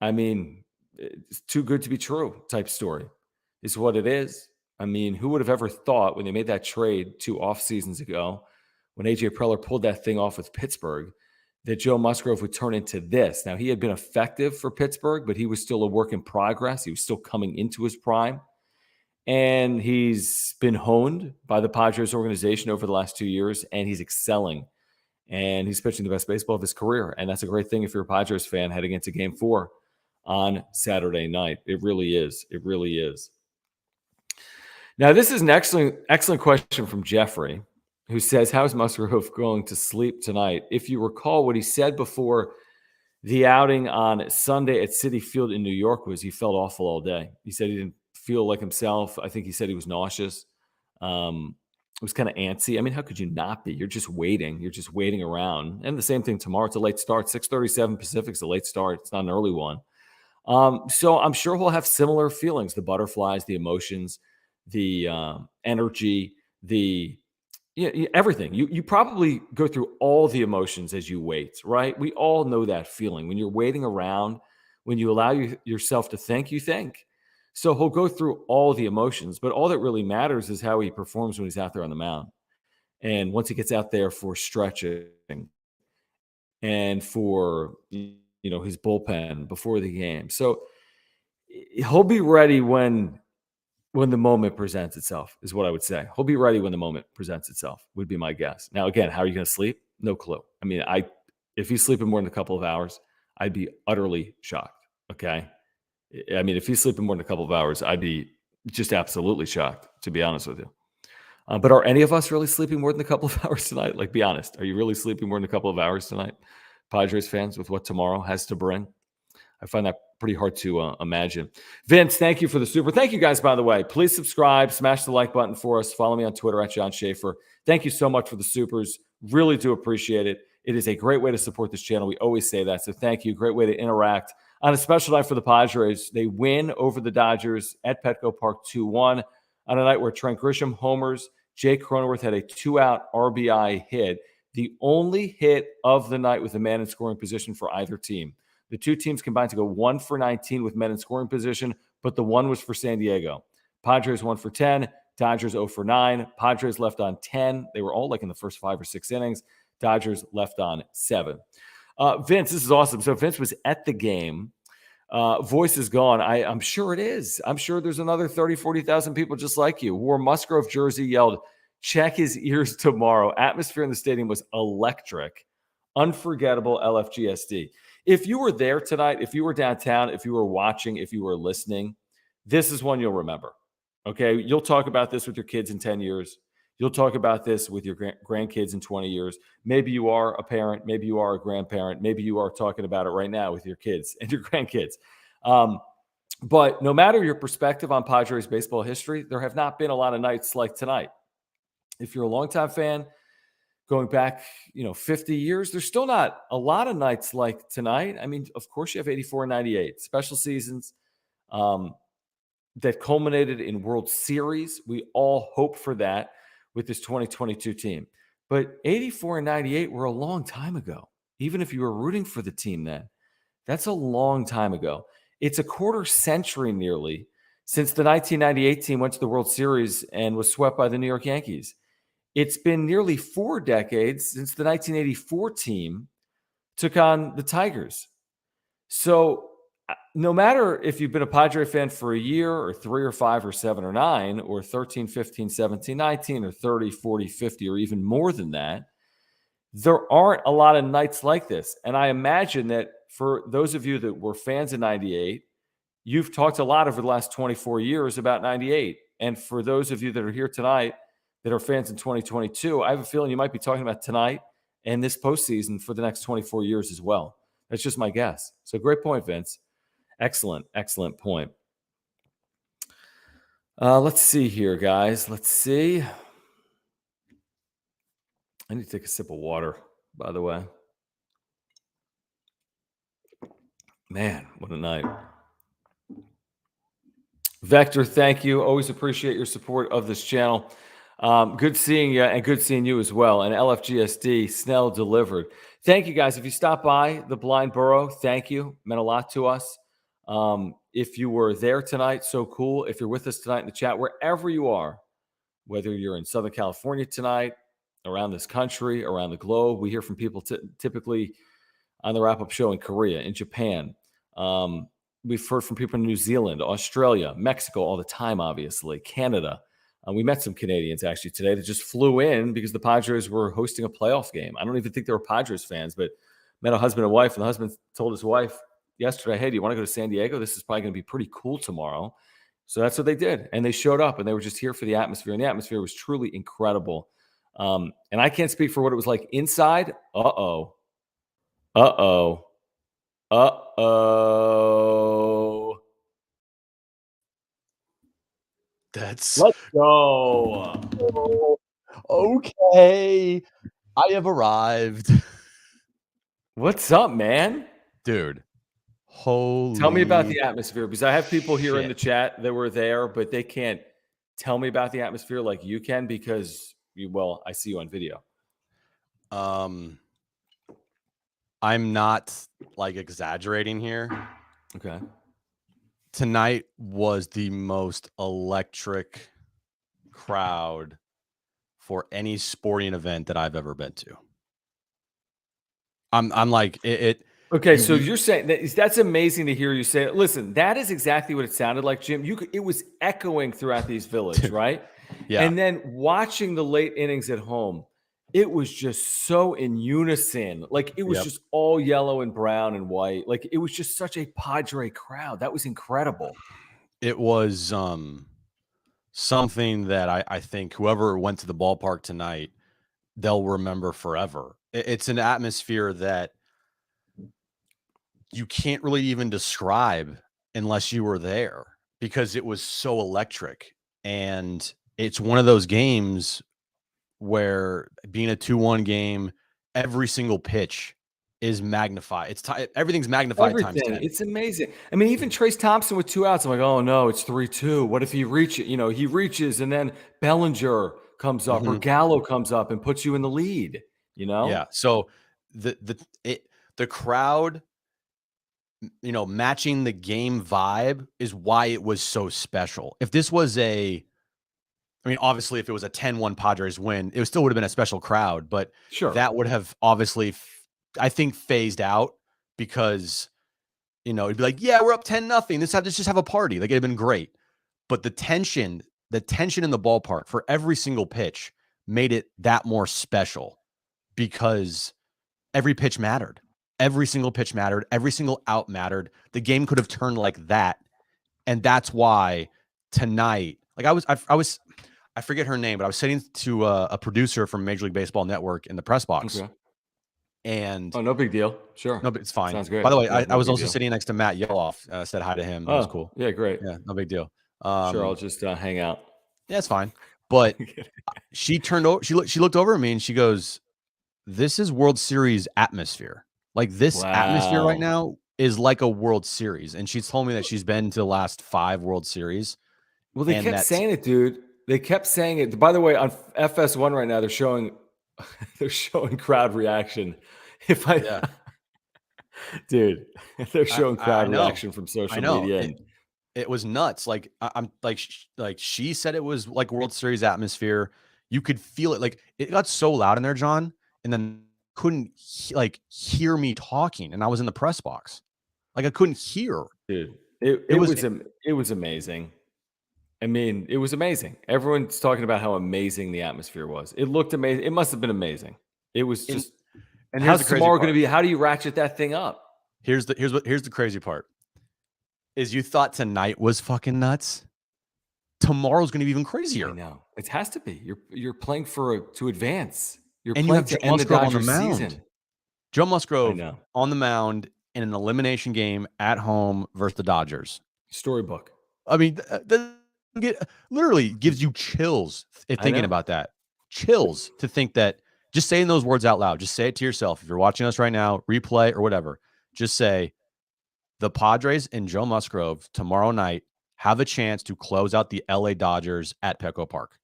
I mean, it's too good to be true type story is what it is. I mean, who would have ever thought when they made that trade 2 off seasons ago, when AJ Preller pulled that thing off with Pittsburgh, that Joe Musgrove would turn into this? Now, he had been effective for Pittsburgh, but he was still a work in progress. He was still coming into his prime. And he's been honed by the Padres organization over the last 2 years, and he's excelling. And he's pitching the best baseball of his career. And that's a great thing if you're a Padres fan heading into Game 4 on Saturday night. It really is. It really is. Now, this is an excellent question from Jeffrey, who says, how's Musgrove going to sleep tonight? If you recall, what he said before the outing on Sunday at Citi Field in New York was he felt awful all day. He said he didn't feel like himself. I think he said he was nauseous. It was kind of antsy. I mean, how could you not be? You're just waiting. You're just waiting around. And the same thing tomorrow. It's a late start. 6:37 Pacific is a late start. It's not an early one. So I'm sure he'll have similar feelings, the butterflies, the emotions, the energy, everything. You probably go through all the emotions as you wait, right? We all know that feeling. When you're waiting around, when you allow yourself to think, you think. So he'll go through all the emotions, but all that really matters is how he performs when he's out there on the mound. And once he gets out there for stretching and for his bullpen before the game. So he'll be ready when the moment presents itself, is what I would say. He'll be ready when the moment presents itself, would be my guess. Now, again, how are you going to sleep? No clue. I mean, if he's sleeping more than a couple of hours, I'd be utterly shocked, okay? I mean, if he's sleeping more than a couple of hours, I'd be just absolutely shocked, to be honest with you. But are any of us really sleeping more than a couple of hours tonight? Like, be honest. Are you really sleeping more than a couple of hours tonight? Padres fans, with what tomorrow has to bring? I find that pretty hard to imagine. Vince, thank you for the super. Thank you guys, by the way. Please subscribe, smash the like button for us. Follow me on Twitter at John Schaefer. Thank you so much for the supers. Really do appreciate it. It is a great way to support this channel. We always say that. So thank you. Great way to interact. On a special night for the Padres, they win over the Dodgers at Petco Park 2-1 on a night where Trent Grisham homers. Jake Cronenworth had a 2-out RBI hit, the only hit of the night with a man in scoring position for either team. The two teams combined to go 1 for 19 with men in scoring position, but the one was for San Diego. Padres 1 for 10, Dodgers 0 for 9. Padres left on 10. They were all like in the first 5 or 6 innings. Dodgers left on 7. Vince, this is awesome. So Vince was at the game. Voice is gone. I'm sure it is. I'm sure there's another 30, 40,000 people just like you who wore Musgrove jersey, yelled, check his ears tomorrow. Atmosphere in the stadium was electric. Unforgettable LFGSD. If you were there tonight, if you were downtown, if you were watching, if you were listening, this is one you'll remember. Okay? You'll talk about this with your kids in 10 years. You'll talk about this with your grandkids in 20 years. Maybe you are a parent. Maybe you are a grandparent. Maybe you are talking about it right now with your kids and your grandkids. But no matter your perspective on Padres baseball history, there have not been a lot of nights like tonight. If you're a longtime fan, going back, 50 years, there's still not a lot of nights like tonight. I mean, of course, you have 84 and 98 special seasons that culminated in World Series. We all hope for that with this 2022 team. But 84 and 98 were a long time ago. Even if you were rooting for the team then, that's a long time ago. It's a quarter century nearly since the 1998 team went to the World Series and was swept by the New York Yankees. it's been nearly 4 decades since the 1984 team took on the Tigers. So no matter if you've been a Padre fan for a year or 3 or 5 or 7 or 9 or 13, 15, 17, 19 or 30, 40, 50 or even more than that, there aren't a lot of nights like this. And I imagine that for those of you that were fans of 98, you've talked a lot over the last 24 years about 98. And for those of you that are here tonight that are fans in 2022, I have a feeling you might be talking about tonight and this postseason for the next 24 years as well. That's just my guess. So great point, Vince. Excellent, excellent point. Let's see here, guys. Let's see. I need to take a sip of water, by the way. Man, what a night. Vector, thank you. Always appreciate your support of this channel. Good seeing you and good seeing you as well. And LFGSD, Snell delivered. Thank you, guys. If you stopped by the Blind Burrow, thank you. Meant a lot to us. If you were there tonight, so cool. If you're with us tonight in the chat, wherever you are, whether you're in Southern California tonight, around this country, around the globe, we hear from people typically on the wrap-up show in Korea, in Japan. We've heard from people in New Zealand, Australia, Mexico all the time, obviously, Canada. We met some Canadians actually today that just flew in because the Padres were hosting a playoff game. I don't even think they were Padres fans, but met a husband and wife, and the husband told his wife yesterday, hey, do you want to go to San Diego? This is probably going to be pretty cool tomorrow. So that's what they did. And they showed up, and they were just here for the atmosphere. And the atmosphere was truly incredible. And I can't speak for what it was like inside. Uh-oh. Let's go. Okay. I have arrived. What's up, man? Dude. Holy Tell me about the atmosphere, because I have people here in the chat that were there, but they can't tell me about the atmosphere like you can because, I see you on video. I'm not like exaggerating here. Okay. Tonight was the most electric crowd for any sporting event that I've ever been to. I'm like it. Okay, so you're saying that's amazing to hear you say it. Listen, that is exactly what it sounded like, Jim. It was echoing throughout these villages, right? Yeah. And then watching the late innings at home, it was just so in unison. Like it was just all yellow and brown and white. Like it was just such a Padre crowd. That was incredible. It was something that I think whoever went to the ballpark tonight, they'll remember forever. It's an atmosphere that you can't really even describe unless you were there because it was so electric. And it's one of those games where being a 2-1 game, every single pitch is magnified. Everything's magnified times 10. It's amazing. I mean, even Trace Thompson with 2 outs, I'm like, oh no, it's 3-2. What if he reaches? He reaches and then Bellinger comes up or Gallo comes up and puts you in the lead. Yeah. So the crowd, matching the game vibe is why it was so special. If this was obviously, if it was a 10-1 Padres win, it still would have been a special crowd, but that would have obviously, I think, phased out because, it'd be like, yeah, we're up 10-0. Let's just have a party. Like, it'd have been great. But the tension in the ballpark for every single pitch made it that more special because every pitch mattered. Every single pitch mattered. Every single out mattered. The game could have turned like that. And that's why tonight, like I forget her name, but I was sitting to a producer from Major League Baseball Network in the press box. Okay. And no big deal. Sure. No, it's fine. Sounds great. By the way, I was also sitting next to Matt Yeloff. Said hi to him. That was cool. Yeah, great. Yeah, no big deal. Sure, I'll just hang out. Yeah, it's fine. But she turned over. She looked over at me and she goes, "This is World Series atmosphere. Like this atmosphere right now is like a World Series." And she's told me that she's been to the last 5 World Series. Well, they kept saying it, dude. They kept saying it. By the way, on FS1 right now, they're showing crowd reaction. Dude, they're showing crowd reaction from social media. It was nuts. Like I'm like she said, it was like World Series atmosphere. You could feel it. Like it got so loud in there, John, and then couldn't hear me talking, and I was in the press box. Like I couldn't hear. Dude, it was amazing. I mean, it was amazing. Everyone's talking about how amazing the atmosphere was. It looked amazing. It must have been amazing. It was just. And how's tomorrow going to be? How do you ratchet that thing up? Here's the crazy part. Is you thought tonight was fucking nuts. Tomorrow's going to be even crazier. I know. It has to be. You're playing to advance. You're and playing you have to end the Dodgers season. Joe Musgrove on the mound in an elimination game at home versus the Dodgers. Storybook. I mean, literally gives you chills thinking about that. Chills to think that just saying those words out loud. Just say it to yourself. If you're watching us right now, replay or whatever, just say the Padres and Joe Musgrove tomorrow night have a chance to close out the LA Dodgers at Petco Park.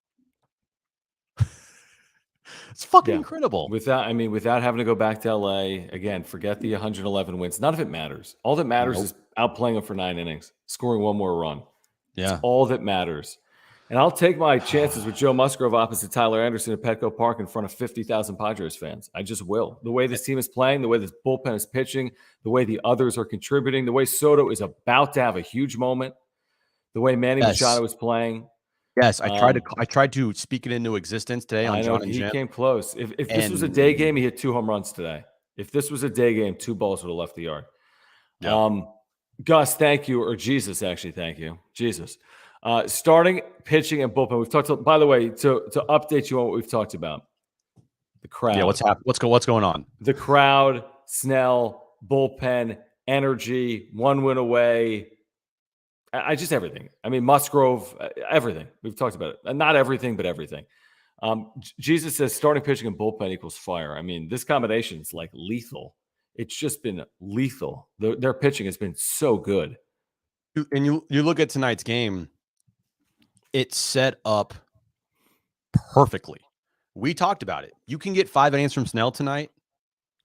It's fucking incredible. Without having to go back to LA again, forget the 111 wins. None of it matters. All that matters is outplaying them for 9 innings, scoring one more run. Yeah. That's all that matters. And I'll take my chances with Joe Musgrove opposite Tyler Anderson at Petco Park in front of 50,000 Padres fans. I just will. The way this team is playing, the way this bullpen is pitching, the way the others are contributing, the way Soto is about to have a huge moment, the way Manny Machado is playing. Yes, I tried to speak it into existence today on John and Jim. He came close. If this was a day game, he hit 2 home runs today. If this was a day game, 2 balls would have left the yard. Yep. Gus, thank you, or Jesus, actually, thank you, Jesus. Starting pitching and bullpen. We've talked. By the way, to update you on what we've talked about, the crowd. Yeah, what's happening? What's going on? The crowd, Snell, bullpen, energy, 1 win away. Just everything. I mean, Musgrove, everything. We've talked about it. Not everything, but everything. Jesus says starting pitching and bullpen equals fire. I mean, this combination is like lethal. It's just been lethal. Their pitching has been so good. And you look at tonight's game, it's set up perfectly. We talked about it. You can get 5 innings from Snell tonight.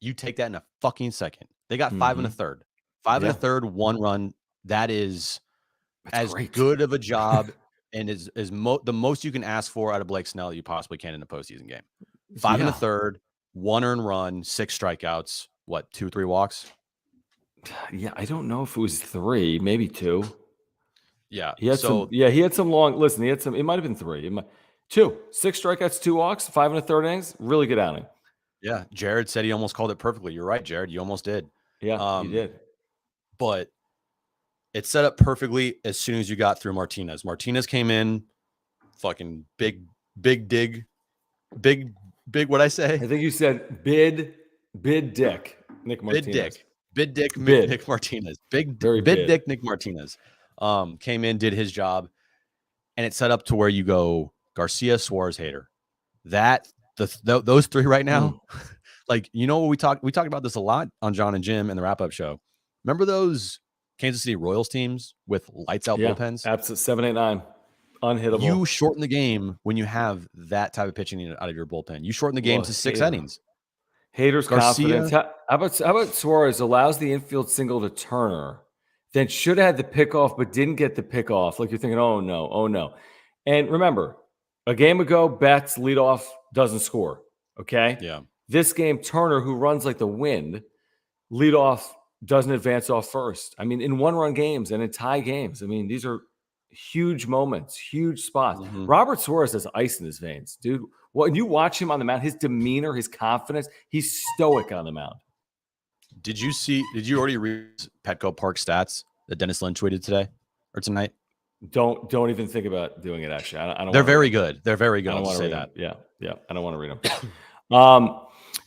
You take that in a fucking second. They got 5 and a third. 5 and a third, 1 run. That's as great. Good of a job and is the most you can ask for out of Blake Snell that you possibly can in a postseason game. 5 and a third, 1 earned run, 6 strikeouts, 2, 3 walks? Yeah, I don't know if it was 3, maybe 2. Yeah. He had some long, listen, it might have been 3. 2, 6 strikeouts, 2 walks, 5 and a third innings. Really good outing. Yeah. Jared said he almost called it perfectly. You're right, Jared. You almost did. Yeah, you did. But it's set up perfectly as soon as you got through Martinez. Martinez came in, fucking big dig. Big, what'd I say? I think you said bid dick, Nick Martinez. Bid dick, Nick Martinez. Bid dick, Nick Martinez. Came in, did his job, and it's set up to where you go Garcia, Suarez, Hader. Those 3 right now, like, you know, we talked about this a lot on John and Jim and the wrap-up show. Remember those Kansas City Royals teams with lights out bullpens? Absolutely. 7, 8, 9. Unhittable. You shorten the game when you have that type of pitching out of your bullpen. You shorten the game to 6 innings. Hader's confidence. How about Suarez allows the infield single to Turner, then should have had the pickoff but didn't get the pickoff? Like you're thinking, oh no. And remember, a game ago, Betts leadoff doesn't score. Okay. Yeah. This game, Turner, who runs like the wind, leadoff doesn't advance off first. I mean, in 1-run games and in tie games, I mean, these are huge moments, huge spots. Mm-hmm. Robert Suarez has ice in his veins, dude. When you watch him on the mound, his demeanor, his confidence, he's stoic on the mound. Did you already read Petco Park stats that Dennis Lynn tweeted today or tonight? Don't even think about doing it, actually. I don't. They're very good. They're very good. I don't want to say that. Yeah. I don't want to read them.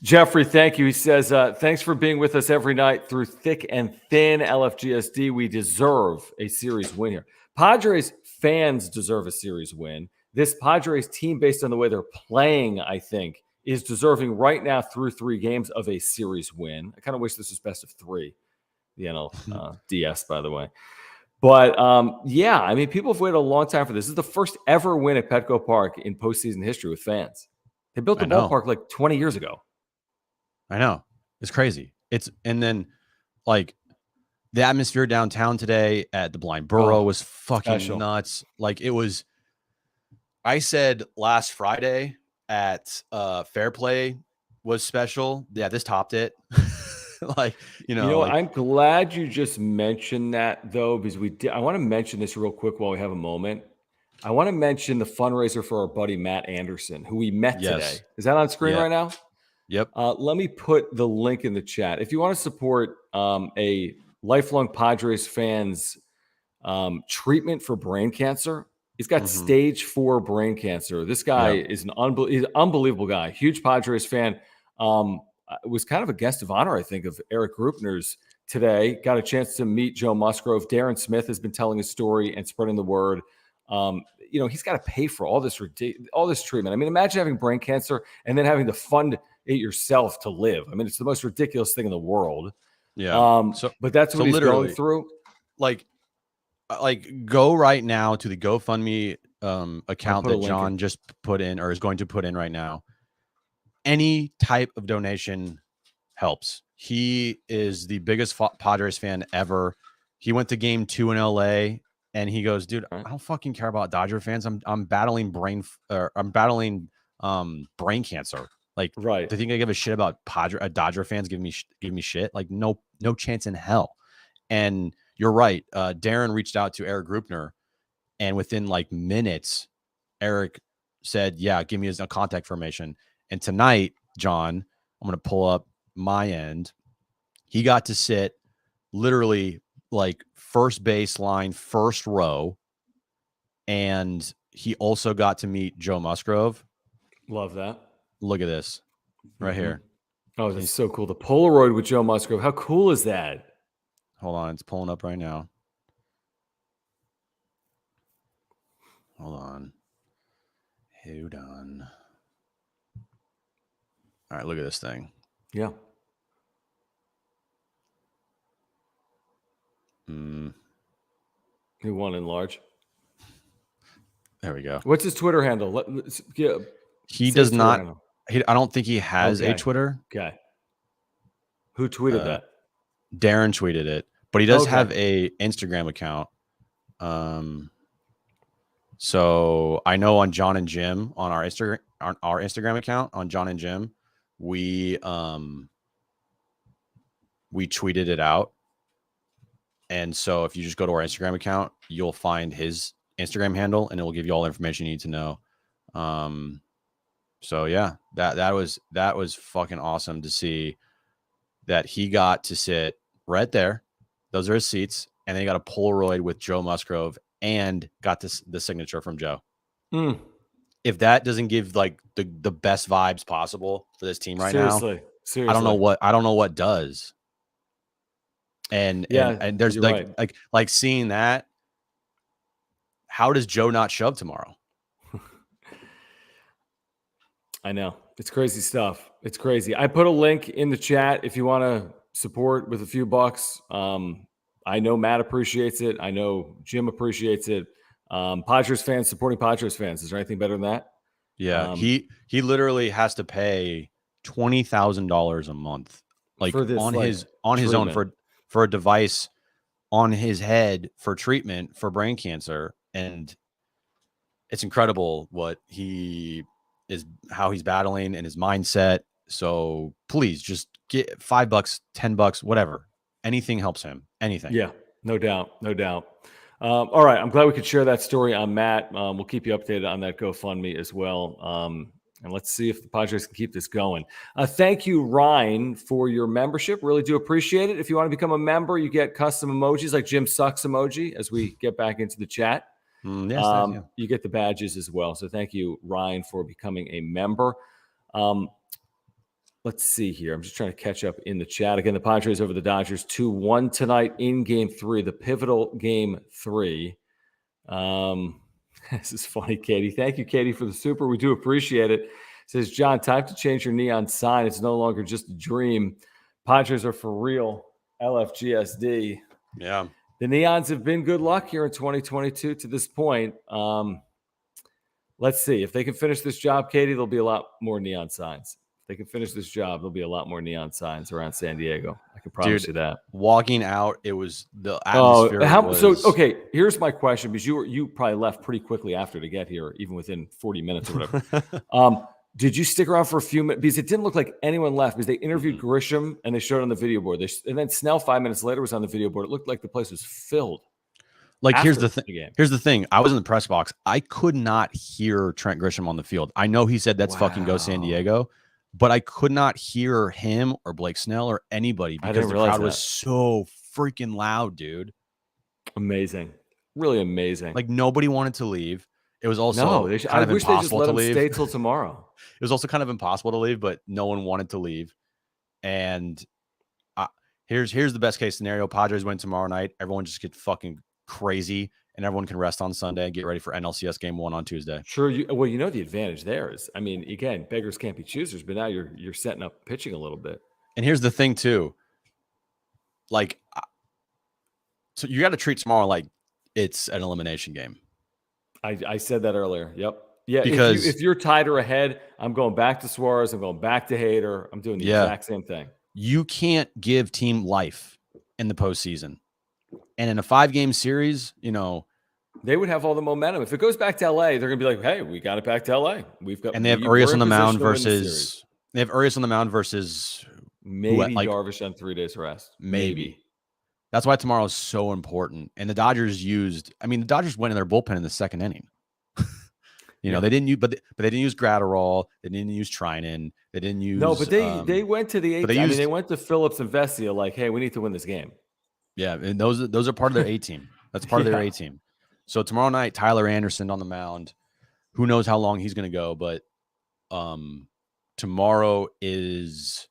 Jeffrey, thank you. He says, thanks for being with us every night through thick and thin. LFGSD, we deserve a series win here. Padres fans deserve a series win. This Padres team, based on the way they're playing, I think, is deserving right now through 3 games of a series win. I kind of wish this was best of 3, the NLDS, by the way. But, I mean, people have waited a long time for this. This is the first ever win at Petco Park in postseason history with fans. They built the ballpark like 20 years ago. I know. It's crazy. And then, like, the atmosphere downtown today at the Blind Burrow was fucking nuts. Like, it was, I said last Friday at Fair Play was special. Yeah, this topped it. I'm glad you just mentioned that though, because I want to mention this real quick while we have a moment. I want to mention the fundraiser for our buddy Matt Anderson, who we met today. Is that on screen right now? Yep. Let me put the link in the chat. If you want to support a lifelong Padres fan's treatment for brain cancer, he's got stage 4 brain cancer. This guy is he's an unbelievable guy. Huge Padres fan. Was kind of a guest of honor, I think, of Eric Grupner's today. Got a chance to meet Joe Musgrove. Darren Smith has been telling his story and spreading the word. He's got to pay for all this treatment. I mean, imagine having brain cancer and then having to fund it yourself to live. I mean, it's the most ridiculous thing in the world. Yeah. But that's what he's going through. Like go right now to the GoFundMe account that John just put in or is going to put in right now. Any type of donation helps. He is the biggest Padres fan ever. He went to game 2 in LA and he goes, dude, I don't fucking care about Dodger fans. I'm battling brain cancer. Like, do you think I give a shit about Dodger fans giving me shit? Like, no chance in hell. And you're right. Darren reached out to Eric Grupner, and within like minutes, Eric said, yeah, give me his contact information. And tonight, John, I'm going to pull up my end. He got to sit literally like first baseline, first row. And he also got to meet Joe Musgrove. Love that. Look at this right here. Oh, that's so cool. The Polaroid with Joe Musgrove. How cool is that? Hold on. It's pulling up right now. Hold on. All right, look at this thing. Yeah. Who won in large? There we go. What's his Twitter handle? He does not. I don't think he has a Twitter. Okay. Who tweeted that? Darren tweeted it, but he does have a Instagram account. So I know on John and Jim on our Instagram account on John and Jim, we tweeted it out. And so if you just go to our Instagram account, you'll find his Instagram handle and it will give you all the information you need to know. So yeah, that was fucking awesome to see that he got to sit right there. Those are his seats. And then he got a Polaroid with Joe Musgrove and got the signature from Joe. If that doesn't give like the best vibes possible for this team right now, I don't know what does. And there's like seeing that. How does Joe not shove tomorrow? I know. It's crazy stuff. It's crazy. I put a link in the chat if you want to support with a few bucks. I know Matt appreciates it. I know Jim appreciates it. Padres fans supporting Padres fans. Is there anything better than that? Yeah. He literally has to pay $20,000 a month, like for this, on his own for a device on his head for treatment for brain cancer. And it's incredible how he's battling and his mindset. So please just get $5, $10, whatever. Anything helps him. Anything. Yeah, no doubt. All right. I'm glad we could share that story on Matt. We'll keep you updated on that GoFundMe as well. And let's see if the Padres can keep this going. Thank you, Ryan, for your membership. Really do appreciate it. If you want to become a member, you get custom emojis like Jim Sucks emoji as we get back into the chat. Yes, you get the badges as well. So thank you, Ryan, for becoming a member. Let's see here. I'm just trying to catch up in the chat. Again, the Padres over the Dodgers 2-1 tonight in game 3, the pivotal game 3. This is funny, Katie. Thank you, Katie, for the super. We do appreciate it. Says, John, time to change your neon sign. It's no longer just a dream. Padres are for real. LFGSD. Yeah. The Neons have been good luck here in 2022 to this point. Let's see. If they can finish this job, Katie, there'll be a lot more neon signs. If they can finish this job, there'll be a lot more neon signs around San Diego. I can promise you that. Walking out, it was the atmosphere. Okay, here's my question, because you probably left pretty quickly after to get here, even within 40 minutes or whatever. Did you stick around for a few minutes? Because it didn't look like anyone left because they interviewed Grisham and they showed it on the video board. And then Snell 5 minutes later was on the video board. It looked like the place was filled. Like, here's the thing. Here's the thing. I was in the press box. I could not hear Trent Grisham on the field. I know he said, "Let's fucking go San Diego," but I could not hear him or Blake Snell or anybody because the crowd was so freaking loud, dude. Amazing. Really amazing. Like, nobody wanted to leave. It was also I wish they just let him stay till tomorrow. It was also kind of impossible to leave, but no one wanted to leave. And here's the best case scenario. Padres win tomorrow night. Everyone just gets fucking crazy, and everyone can rest on Sunday and get ready for NLCS game 1 on Tuesday. Sure. The advantage there is, I mean, again, beggars can't be choosers, but now you're setting up pitching a little bit. And here's the thing too. Like, so you got to treat tomorrow like it's an elimination game. I said that earlier. Yep. Yeah. Because if you're tied or ahead, I'm going back to Suarez. I'm going back to Hader. I'm doing the exact same thing. You can't give team life in the postseason. And in a 5-game series, they would have all the momentum. If it goes back to LA, they're going to be like, "Hey, we got it back to LA. We've got." And they have Urias on the mound versus. They have Urias on the mound versus maybe Darvish on 3 days rest. Maybe. That's why tomorrow is so important. And the Dodgers went in their bullpen in the 2nd inning. They didn't use, but they didn't use Gratterall. They didn't use Trinan. They didn't use. No, but they went to the 8th. They went to Phillips and Vesia like, "Hey, we need to win this game." Yeah, and those are part of their A team. That's part of their A team. So tomorrow night, Tyler Anderson on the mound. Who knows how long he's going to go, but tomorrow is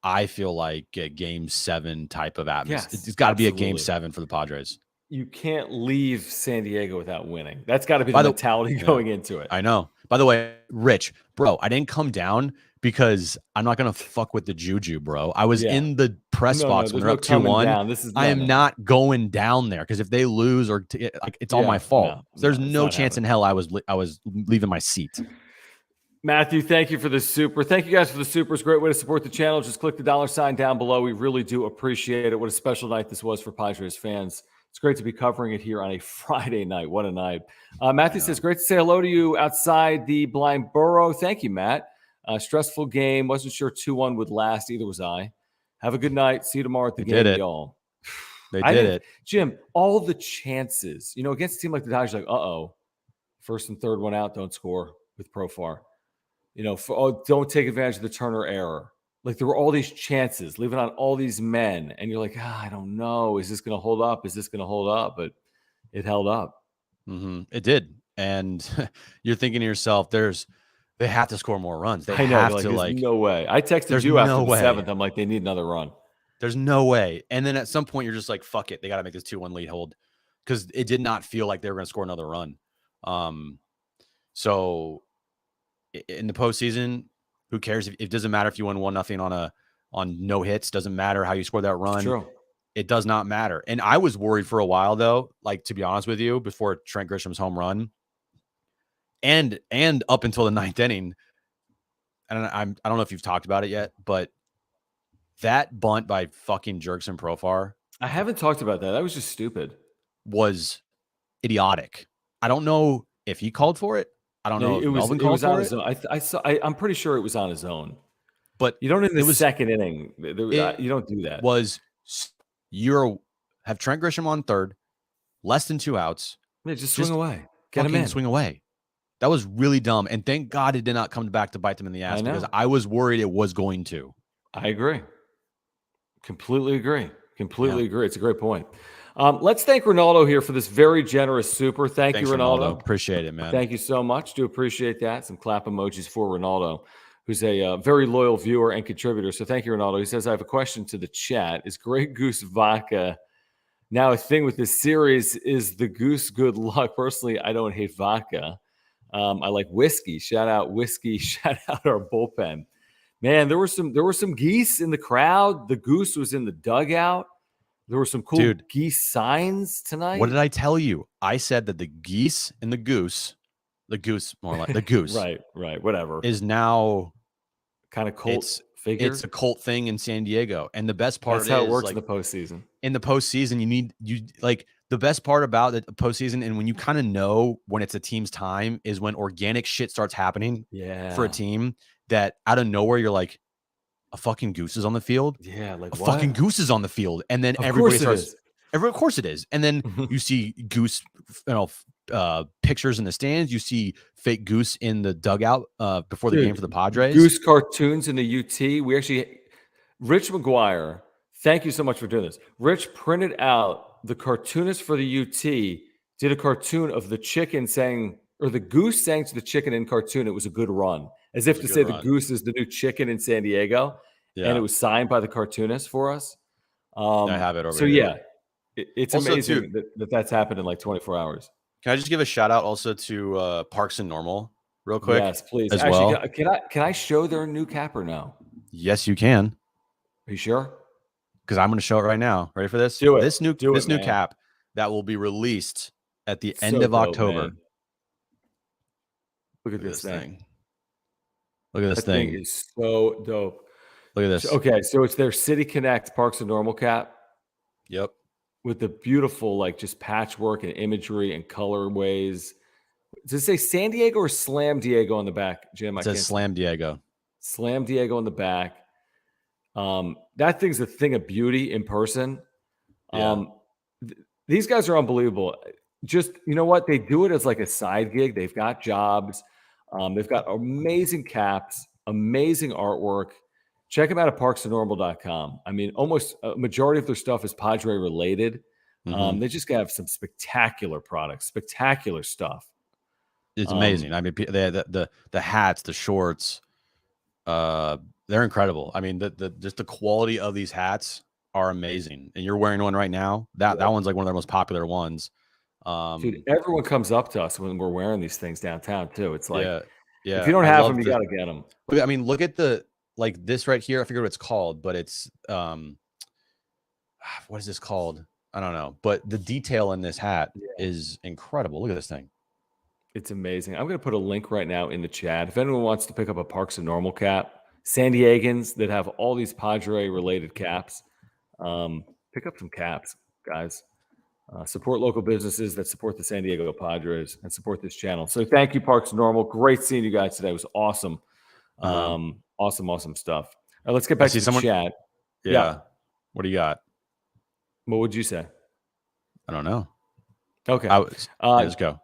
I feel like a Game 7 type of atmosphere. Yes, it's got to be a Game 7 for the Padres. You can't leave San Diego without winning. That's got to be the mentality going into it. I know. By the way, Rich, bro, I didn't come down because I'm not going to fuck with the juju, bro. I was in the press box when they're up 2-1. I am not going down there because if they lose or it's all my fault. There's no chance in hell I was leaving my seat. Matthew, thank you for the super. Thank you guys for the super. It's a great way to support the channel. Just click the $sign down below. We really do appreciate it. What a special night this was for Padres fans. It's great to be covering it here on a Friday night. What a night. Matthew says, great to say hello to you outside the blind burrow. Thank you, Matt. Stressful game. Wasn't sure 2-1 would last. Either was I. Have a good night. See you tomorrow at the game, y'all. They did it. Jim, all the chances, against a team like the Dodgers, like, first and third one out, don't score with Profar. Don't take advantage of the Turner error. Like, there were all these chances, leaving on all these men, and you're like, I don't know. Is this going to hold up? Is this going to hold up? But it held up. Mm-hmm. It did. And you're thinking to yourself, they have to score more runs. They have to, there's no way. I texted you after the 7th. I'm like, they need another run. There's no way. And then at some point, you're just like, fuck it. They got to make this 2-1 lead hold because it did not feel like they were going to score another run. So in the postseason, who cares? It doesn't matter if you win 1-0 on no hits. Doesn't matter how you score that run. True. It does not matter. And I was worried for a while, though, like, to be honest with you, before Trent Grisham's home run and up until the 9th inning. And I don't know if you've talked about it yet, but that bunt by fucking Jerkson Profar. I haven't talked about that. That was just stupid. Was idiotic. I don't know if he called for it. I don't know if Melvin called for it. I'm pretty sure it was on his own. But you don't in the second inning. You don't do that. Have Trent Grisham on third, less than 2 outs. Yeah, just swing away. Get him in. Swing away. That was really dumb. And thank God it did not come back to bite them in the ass because I was worried it was going to. I agree. Completely agree. Agree. It's a great point. Let's thank Ronaldo here for this very generous super. Thanks, you, Ronaldo. Appreciate it, man. Thank you so much. Do appreciate that. Some clap emojis for Ronaldo, who's a very loyal viewer and contributor. So thank you, Ronaldo. He says, I have a question to the chat. Is Grey Goose vodka now a thing with this series? Is the Goose good luck? Personally, I don't hate vodka. I like whiskey. Shout out whiskey. Shout out our bullpen. Man, there were some geese in the crowd. The Goose was in the dugout. There were some cool geese signs tonight. What did I tell you? I said that the geese and the goose more like the goose, right, whatever, is now kind of cult figure. It's a cult thing in San Diego, and the best part is how it works like, in the postseason. In the postseason, you The best part about the postseason, and when you kind of know when it's a team's time, is when organic shit starts happening for a team that out of nowhere you're like, a fucking Goose is on the field. Yeah, like a what? fucking Goose is on the field, and then of everybody course starts. Of course it is, and then you see Goose, pictures in the stands. You see fake Goose in the dugout before the game for the Padres. Goose cartoons in the UT. We actually, Rich McGuire. Thank you so much for doing this. Rich printed out the cartoonist for the UT, did a cartoon of the chicken saying, or the goose saying to the chicken in cartoon, it was a good run, as if to say the goose is the new chicken in San Diego. Yeah. And it was signed by the cartoonist for us. I have it over here. Yeah, it's also amazing that's happened in like 24 hours. Can I just give a shout out also to Parks and Normal real quick? Yes, please. Actually, can I show their new cap or no? Yes, you can. Are you sure? Because I'm going to show it right now. Ready for this? Do it. This new cap that will be released at the end of October. Man. Look at this thing. Look at this thing. Thing is so dope. Look at this. Okay, so it's their City Connect Parks and Normal cap. Yep. With the beautiful, like, just patchwork and imagery and colorways. Does it say San Diego or Slam Diego on the back, Jim? It says Slam Diego. Slam Diego on the back. That thing's a thing of beauty in person. Yeah. These guys are unbelievable. Just, you know what? They do it as like a side gig. They've got jobs. They've got amazing caps, amazing artwork. Check them out at parksandnormal.com. I mean, almost a majority of their stuff is Padre related. They just have some spectacular products, spectacular stuff. It's amazing. I mean, the hats, the shorts, they're incredible. I mean, just the quality of these hats are amazing. And you're wearing one right now. That one's like one of their most popular ones. Dude, everyone comes up to us when we're wearing these things downtown too. It's like, yeah. If you don't have them, you got to get them. I mean, look at like this right here. I forget what it's called, but it's what is this called? I don't know. But the detail in this hat is incredible. Look at this thing. It's amazing. I'm going to put a link right now in the chat. If anyone wants to pick up a Parks and Normal cap, San Diegans that have all these Padre related caps, pick up some caps, guys. Support local businesses that support the San Diego Padres and support this channel. So thank you, Parks and Normal. Great seeing you guys today. It was awesome. Awesome stuff. All right, let's get back to the chat. Yeah. What do you got? What would you say? I don't know. Okay. Let's go.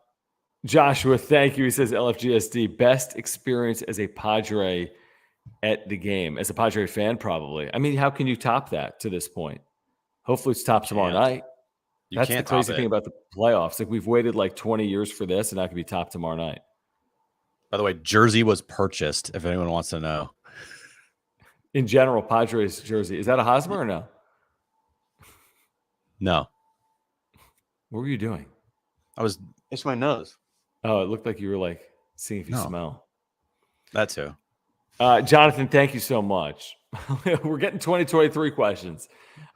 Joshua, thank you. He says LFGSD, best experience as a Padre at the game. As a Padre fan, probably. I mean, how can you top that to this point? Hopefully it's top tomorrow night. That's the crazy thing about the playoffs. Like, we've waited like 20 years for this, and that could be top tomorrow night. By the way, jersey was purchased, if anyone wants to know. In general, Padres jersey. Is that a Hosmer or no? No. What were you doing? It's my nose. Oh, it looked like you were like seeing if you smell. That too. Jonathan, thank you so much. We're getting 2023 questions.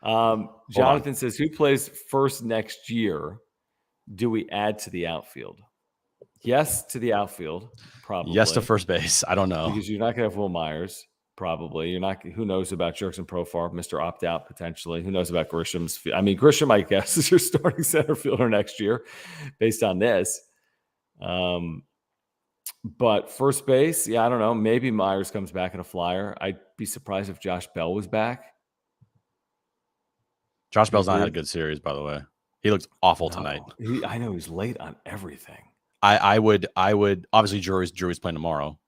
Jonathan says, who plays first next year? Do we add to the outfield? Yes to the outfield, probably. Yes to first base. I don't know. Because you're not going to have Will Myers, probably. You're not. Who knows about Jerks and Profar, Mr. Opt-out, potentially. Who knows about Grisham's? I mean, Grisham, I guess, is your starting center fielder next year based on this. But first base, I don't know. Maybe Myers comes back in a flyer. I'd be surprised if Josh Bell was back. Josh Bell's not had a good series, by the way. He looks awful tonight. I know he's late on everything. I would obviously Drury's playing tomorrow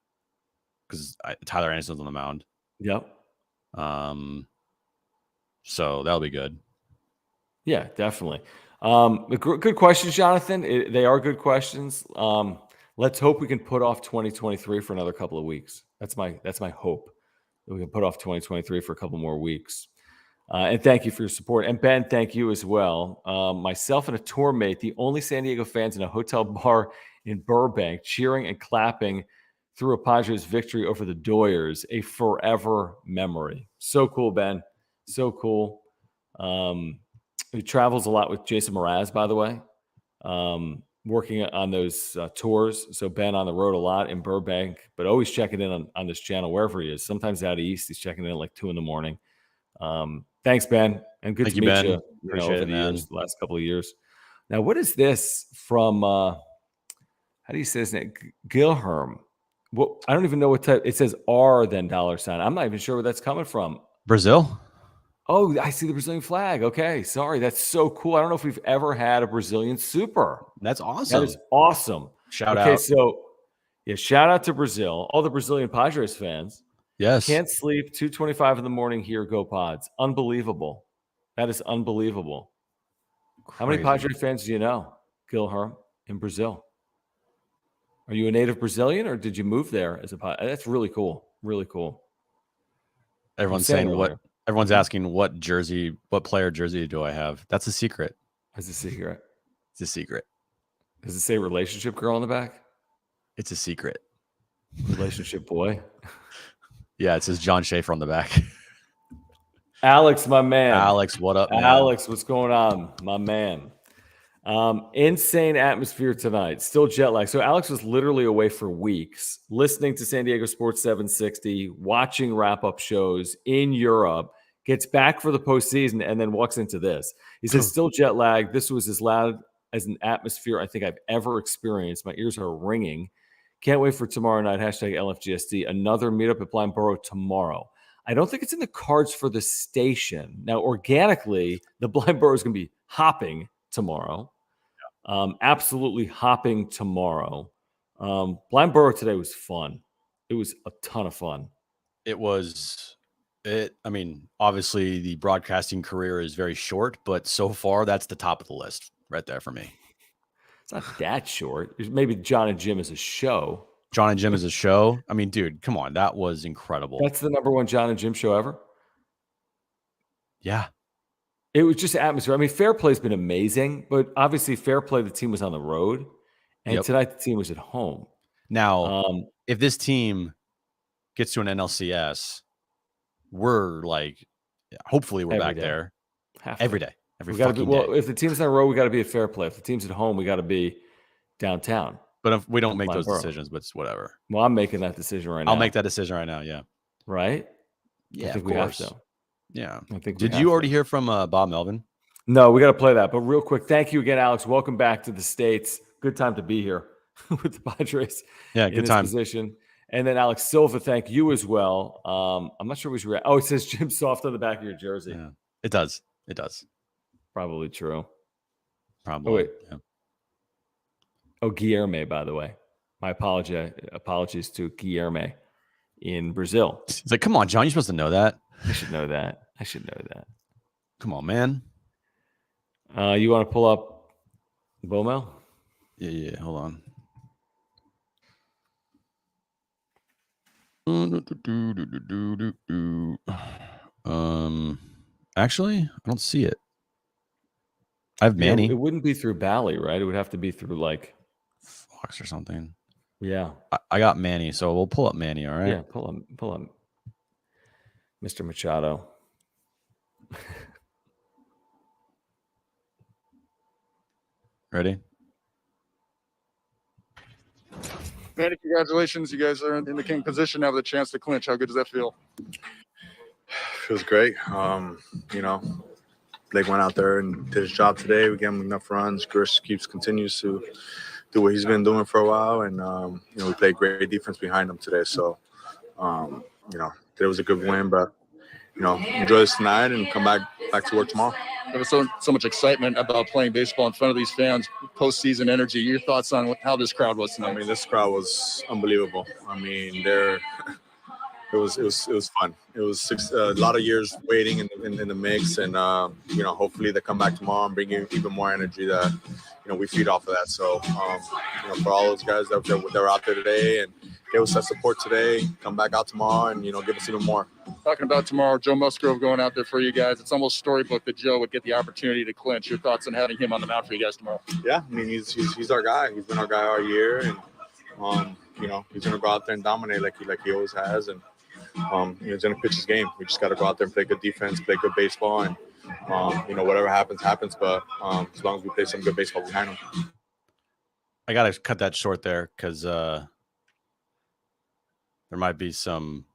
because Tyler Anderson's on the mound. Yep. So that'll be good. Yeah, definitely. Good questions, Jonathan. They are good questions. Let's hope we can put off 2023 for another couple of weeks. That's my hope, that we can put off 2023 for a couple more weeks. And thank you for your support. And Ben, thank you as well. Myself and a tour mate, the only San Diego fans in a hotel bar in Burbank, cheering and clapping through a Padres victory over the Doyers, a forever memory. So cool, Ben. So cool. He travels a lot with Jason Mraz, by the way, working on those tours. So Ben on the road a lot in Burbank, but always checking in on this channel wherever he is. Sometimes out east, he's checking in at like 2 a.m. Thanks, Ben, and good to meet you. Appreciate over it, the man. years, the last couple of years. Now, what is this from? How do you say his name? Gilherm. Well, I don't even know what type. It says R then $. I'm not even sure where that's coming from. Brazil. Oh, I see the Brazilian flag. Okay, sorry. That's so cool. I don't know if we've ever had a Brazilian super. That's awesome. That is awesome. Shout out. Okay, so yeah, shout out to Brazil. All the Brazilian Padres fans. Yes. Can't sleep. 2:25 in the morning here. Go Pods. Unbelievable. That is unbelievable. Crazy. How many Padres fans do you know, Gilherm, in Brazil? Are you a native Brazilian or did you move there as a Padre? That's really cool. Really cool. Everyone's saying what? Everyone's asking what player jersey do I have? That's a secret. That's a secret. It's a secret. Does it say relationship girl on the back? It's a secret. Relationship boy. Yeah, it says John Schaefer on the back. Alex, my man. Alex, what up, man? Alex, what's going on, my man? Insane atmosphere tonight. Still jet lag. So Alex was literally away for weeks, listening to San Diego Sports 760, watching wrap-up shows in Europe, gets back for the postseason, and then walks into this. He says, still jet lag. This was as loud as an atmosphere I think I've ever experienced. My ears are ringing. Can't wait for tomorrow night. Hashtag LFGSD. Another meetup at Blind Burrow tomorrow. I don't think it's in the cards for the station. Now, organically, the Blind Burrow is going to be hopping tomorrow. Absolutely hopping tomorrow. Blind Burrow today was fun. It was a ton of fun. I mean, obviously the broadcasting career is very short, but so far that's the top of the list right there for me. It's not that short. Maybe John and Jim is a show. John and Jim is a show. I mean, dude, come on. That was incredible. That's the #1 John and Jim show ever. Yeah. It was just atmosphere. I mean, Fair Play's been amazing, but obviously Fair Play, the team was on the road, and tonight the team was at home. Now, if this team gets to an NLCS, we're like, hopefully we're back there every day. Every fucking day. Well, if the team's on the road, we got to be at Fair Play. If the team's at home, we got to be downtown. But if we don't make those decisions, but it's whatever. Well, I'm making that decision right now. I'll make that decision right now, yeah. Right? Yeah, I think of course. We have to. Yeah. I think Did you already hear from Bob Melvin? No, we got to play that. But real quick, thank you again, Alex. Welcome back to the States. Good time to be here with the Padres. Yeah, good time. Position. And then Alex Silva, thank you as well. I'm not sure which. Oh, it says Jim Soft on the back of your jersey. Yeah, it does. It does. Probably true. Probably. Oh, wait. Yeah. Oh, Guilherme, by the way. My apologies to Guilherme in Brazil. It's like, come on, John, you're supposed to know that. I should know that. Come on, man. You want to pull up Bomel? Yeah. Hold on. Actually, I don't see it. I have Manny. It wouldn't be through Bally, right? It would have to be through like Fox or something. Yeah. I got Manny, so we'll pull up Manny, all right? Yeah, pull up Mr. Machado. Ready? Manny, congratulations. You guys are in the king position, have the chance to clinch. How good does that feel? Feels great. Blake went out there and did his job today. We gave him enough runs. Grish continues to do what he's been doing for a while. And, we played great defense behind him today. So, today was a good win. But, enjoy this tonight and come back to work tomorrow. There was so much excitement about playing baseball in front of these fans, postseason energy. Your thoughts on how this crowd was tonight? I mean, this crowd was unbelievable. I mean, it was fun. It was a lot of years waiting in the mix, and hopefully they come back tomorrow and bring you even more energy that we feed off of that. So for all those guys that were out there today and gave us that support today, come back out tomorrow and give us even more. Talking about tomorrow, Joe Musgrove going out there for you guys. It's almost storybook that Joe would get the opportunity to clinch. Your thoughts on having him on the mound for you guys tomorrow? Yeah, I mean he's our guy. He's been our guy all year, and he's gonna go out there and dominate like he always has, and he's gonna pitch his game. We just gotta go out there and play good defense, play good baseball, and whatever happens. But as long as we play some good baseball behind him. I gotta cut that short there because there might be some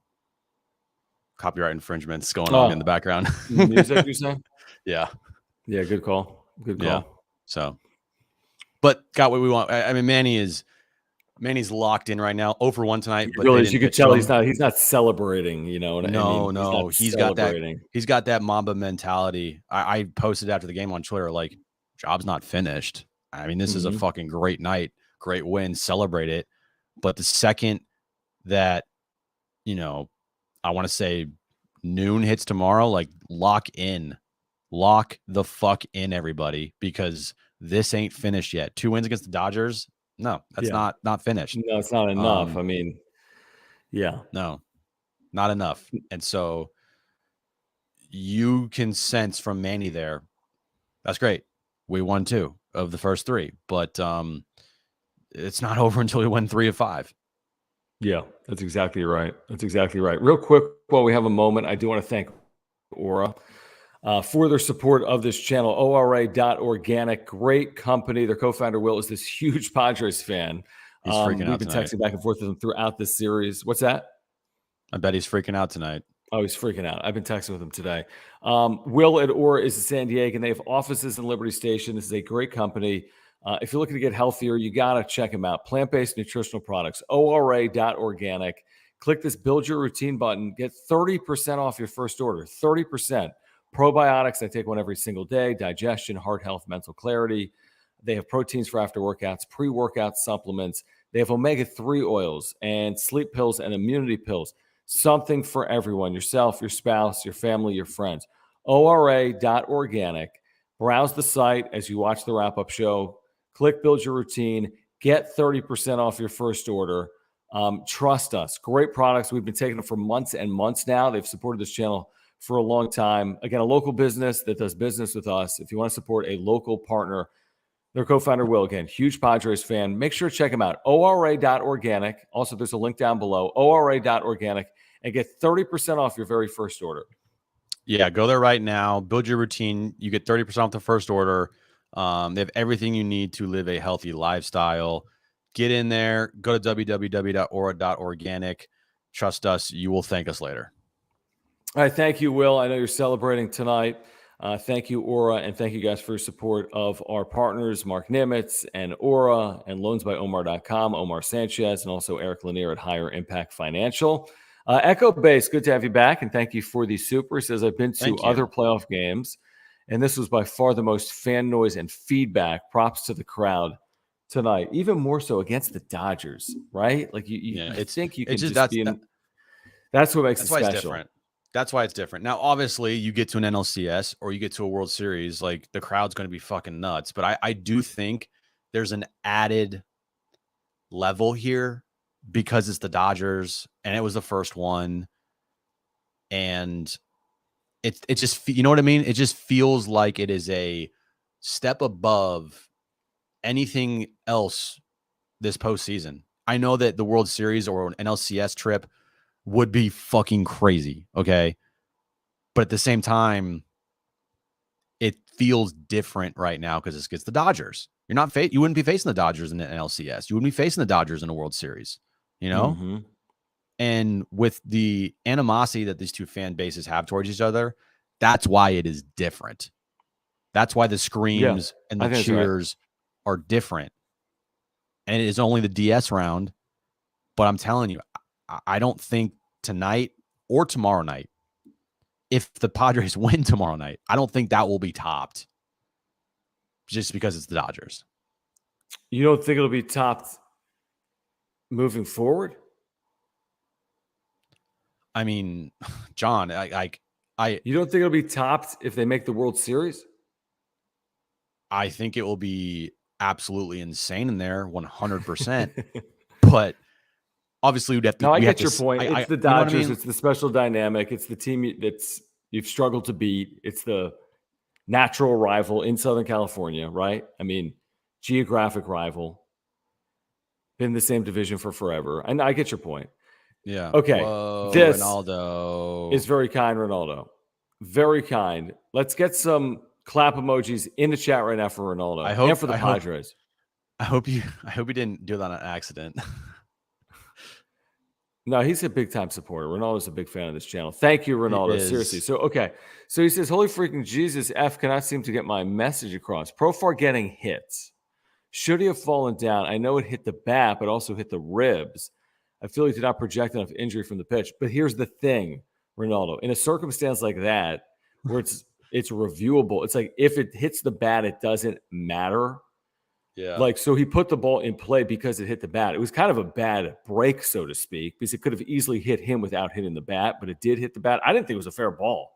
copyright infringements going on in the background. Music, you say? Yeah. Yeah, good call. Yeah. So but got what we want. I mean, Manny's locked in right now. 0-for-1 tonight, but really, you could tell he's not celebrating. You know, no, he's got that Mamba mentality. I posted after the game on Twitter, like, job's not finished. I mean, this is a fucking great night, great win, celebrate it. But the second that, I want to say noon hits tomorrow, like, lock the fuck in, everybody, because this ain't finished yet. 2 wins against the Dodgers. No, that's not finished. No, it's not enough. I mean, no, not enough. And so you can sense from Manny there, that's great. We won 2 of the first 3, but it's not over until we win 3 of 5. Yeah, that's exactly right. Real quick, while we have a moment, I do want to thank Aura for their support of this channel. ORA.organic, great company. Their co-founder, Will, is this huge Padres fan. He's freaking out. We've been texting back and forth with him throughout this series. What's that? I bet he's freaking out tonight. Oh, he's freaking out. I've been texting with him today. Will at Aura is in San Diego, and they have offices in Liberty Station. This is a great company. If you're looking to get healthier, you got to check them out. Plant-based nutritional products, ORA.organic. Click this Build Your Routine button. Get 30% off your first order. 30%. Probiotics, I take one every single day. Digestion, heart health, mental clarity. They have proteins for after workouts, pre-workout supplements. They have omega-3 oils and sleep pills and immunity pills. Something for everyone, yourself, your spouse, your family, your friends. ORA.organic. Browse the site as you watch the wrap-up show. Click Build Your Routine. Get 30% off your first order. Trust us. Great products. We've been taking them for months and months now. They've supported this channel for a long time. Again, a local business that does business with us. If you want to support a local partner, their co-founder, Will, again, huge Padres fan. Make sure to check them out. ORA.organic. Also, there's a link down below. ORA.organic. And get 30% off your very first order. Yeah, go there right now. Build your routine. You get 30% off the first order. They have everything you need to live a healthy lifestyle. Get in there. Go to www.aura.organic. Trust us. You will thank us later. All right. Thank you, Will. I know you're celebrating tonight. Thank you, Aura, and thank you guys for your support of our partners, Mark Nimitz and Aura and loansbyomar.com, Omar Sanchez, and also Eric Lanier at Higher Impact Financial. Echo Base, good to have you back, and thank you for the super. Says, I've been to other playoff games, and this was by far the most fan noise and feedback. Props to the crowd tonight, even more so against the Dodgers, right? Like I think you can that's what makes it special. It's different. That's why it's different. Now, obviously, you get to an NLCS or you get to a World Series, like the crowd's going to be fucking nuts. But I do think there's an added level here because it's the Dodgers and it was the first one. And it just, you know what I mean? It just feels like it is a step above anything else this postseason. I know that the World Series or an NLCS trip would be fucking crazy, okay? But at the same time, it feels different right now because it's the Dodgers. You wouldn't be facing the Dodgers in the NLCS. You wouldn't be facing the Dodgers in a World Series, you know? Mm-hmm. And with the animosity that these two fan bases have towards each other, that's why it is different. That's why the screams and the cheers are different. And it is only the DS round, but I'm telling you, I don't think tonight or tomorrow night, if the Padres win tomorrow night, I don't think that will be topped just because it's the Dodgers. You don't think it'll be topped moving forward? I mean, John, you don't think it'll be topped if they make the World Series? I think it will be absolutely insane in there, 100%. But obviously, we'd have to. No, I get your point. It's the Dodgers. You know what I mean? It's the special dynamic. It's the team that's you've struggled to beat. It's the natural rival in Southern California, right? I mean, geographic rival. Been in the same division for forever. And I get your point. Yeah. Okay. Whoa, this Ronaldo is very kind, Ronaldo. Very kind. Let's get some clap emojis in the chat right now for Ronaldo and for the Padres. I hope you didn't do that on accident. No, he's a big-time supporter. Ronaldo's a big fan of this channel. Thank you, Ronaldo. Seriously. So, okay. So he says, holy freaking Jesus, F cannot seem to get my message across. Profar getting hits. Should he have fallen down? I know it hit the bat, but also hit the ribs. I feel he did not project enough injury from the pitch. But here's the thing, Ronaldo. In a circumstance like that, where it's reviewable, it's like if it hits the bat, it doesn't matter. Yeah. Like, so he put the ball in play because it hit the bat. It was kind of a bad break, so to speak, because it could have easily hit him without hitting the bat, but it did hit the bat. I didn't think it was a fair ball.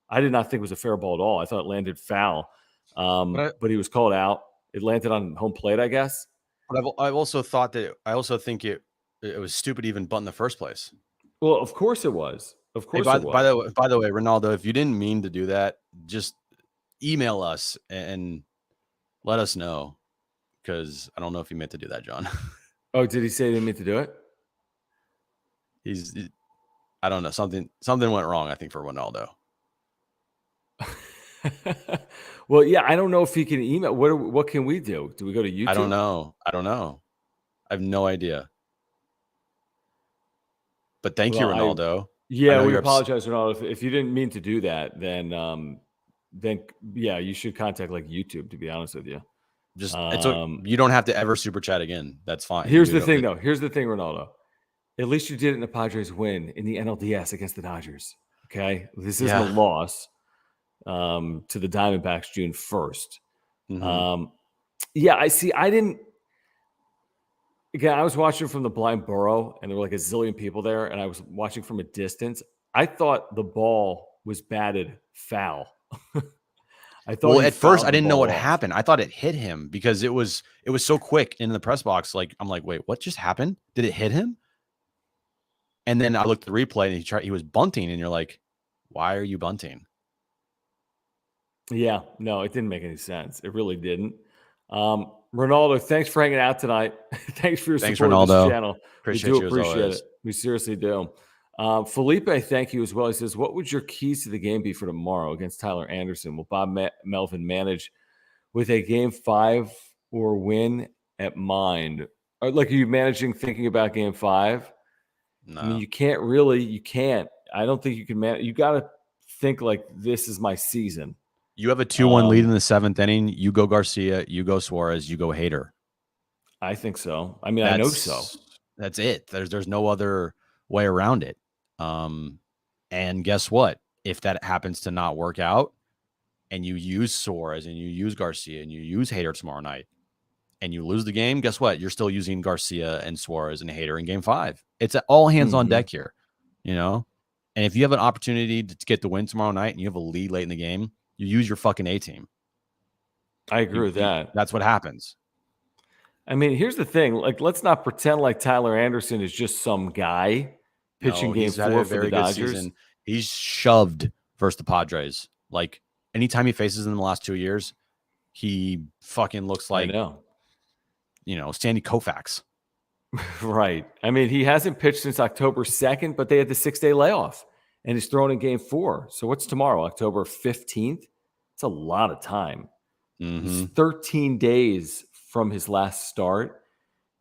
I did not think it was a fair ball at all. I thought it landed foul, but he was called out. It landed on home plate, I guess. But I've also thought that I also think it was stupid to even bunt in the first place. Well, of course it was. Of course it was. By the way, Ronaldo, if you didn't mean to do that, just email us and let us know, because I don't know if he meant to do that, John. Oh, did he say he didn't mean to do it? I don't know. Something went wrong, I think, for Ronaldo. Well, yeah, I don't know if he can email. What can we do? Do we go to YouTube? I don't know. I have no idea. But thank you, Ronaldo. We apologize, Ronaldo. If you didn't mean to do that, then yeah, you should contact like YouTube, to be honest with you. Just you don't have to ever super chat again. That's fine. Here's the thing, though. Here's the thing, Ronaldo. At least you did it in the Padres win in the NLDS against the Dodgers. Okay, this isn't a loss to the Diamondbacks June 1st. Mm-hmm. Yeah, I see. I didn't. Again, I was watching from the blind burrow, and there were like a zillion people there, and I was watching from a distance. I thought the ball was batted foul. I thought. Well, at first I didn't know what happened. I thought it hit him because it was so quick in the press box. Like, I'm like, wait, what just happened? Did it hit him? And then I looked at the replay, and he was bunting, and you're like, why are you bunting? Yeah, no, it didn't make any sense. It really didn't. Ronaldo, thanks for hanging out tonight. Thanks for your support Ronaldo. of this channel. Appreciate we you. Do appreciate always. it. We seriously do. Felipe, thank you as well. He says, what would your keys to the game be for tomorrow against Tyler Anderson? Will Bob Melvin manage with a game 5 or win at mind? Or, like, are you thinking about game 5? No. I mean, you can't. I don't think you can manage. You got to think like, this is my season. You have a 2-1 lead in the 7th inning. You go Garcia, you go Suarez, you go Hader. I think so. I mean, I know so. That's it. There's no other way around it. And guess what? If that happens to not work out, and you use Suarez and you use Garcia and you use Hader tomorrow night, and you lose the game, guess what? You're still using Garcia and Suarez and Hader in game 5. It's all hands on deck here, you know? And if you have an opportunity to get the win tomorrow night and you have a lead late in the game, you use your fucking A team. I agree with that. That's what happens. I mean, here's the thing. Like, let's not pretend like Tyler Anderson is just some guy pitching game 4 for the Dodgers. He's shoved versus the Padres. Like, anytime he faces them in the last 2 years, he fucking looks like, Sandy Koufax. Right. I mean, he hasn't pitched since October 2nd, but they had the 6-day layoff, and he's thrown in game 4. So what's tomorrow? October 15th? It's a lot of time. Mm-hmm. It's 13 days from his last start.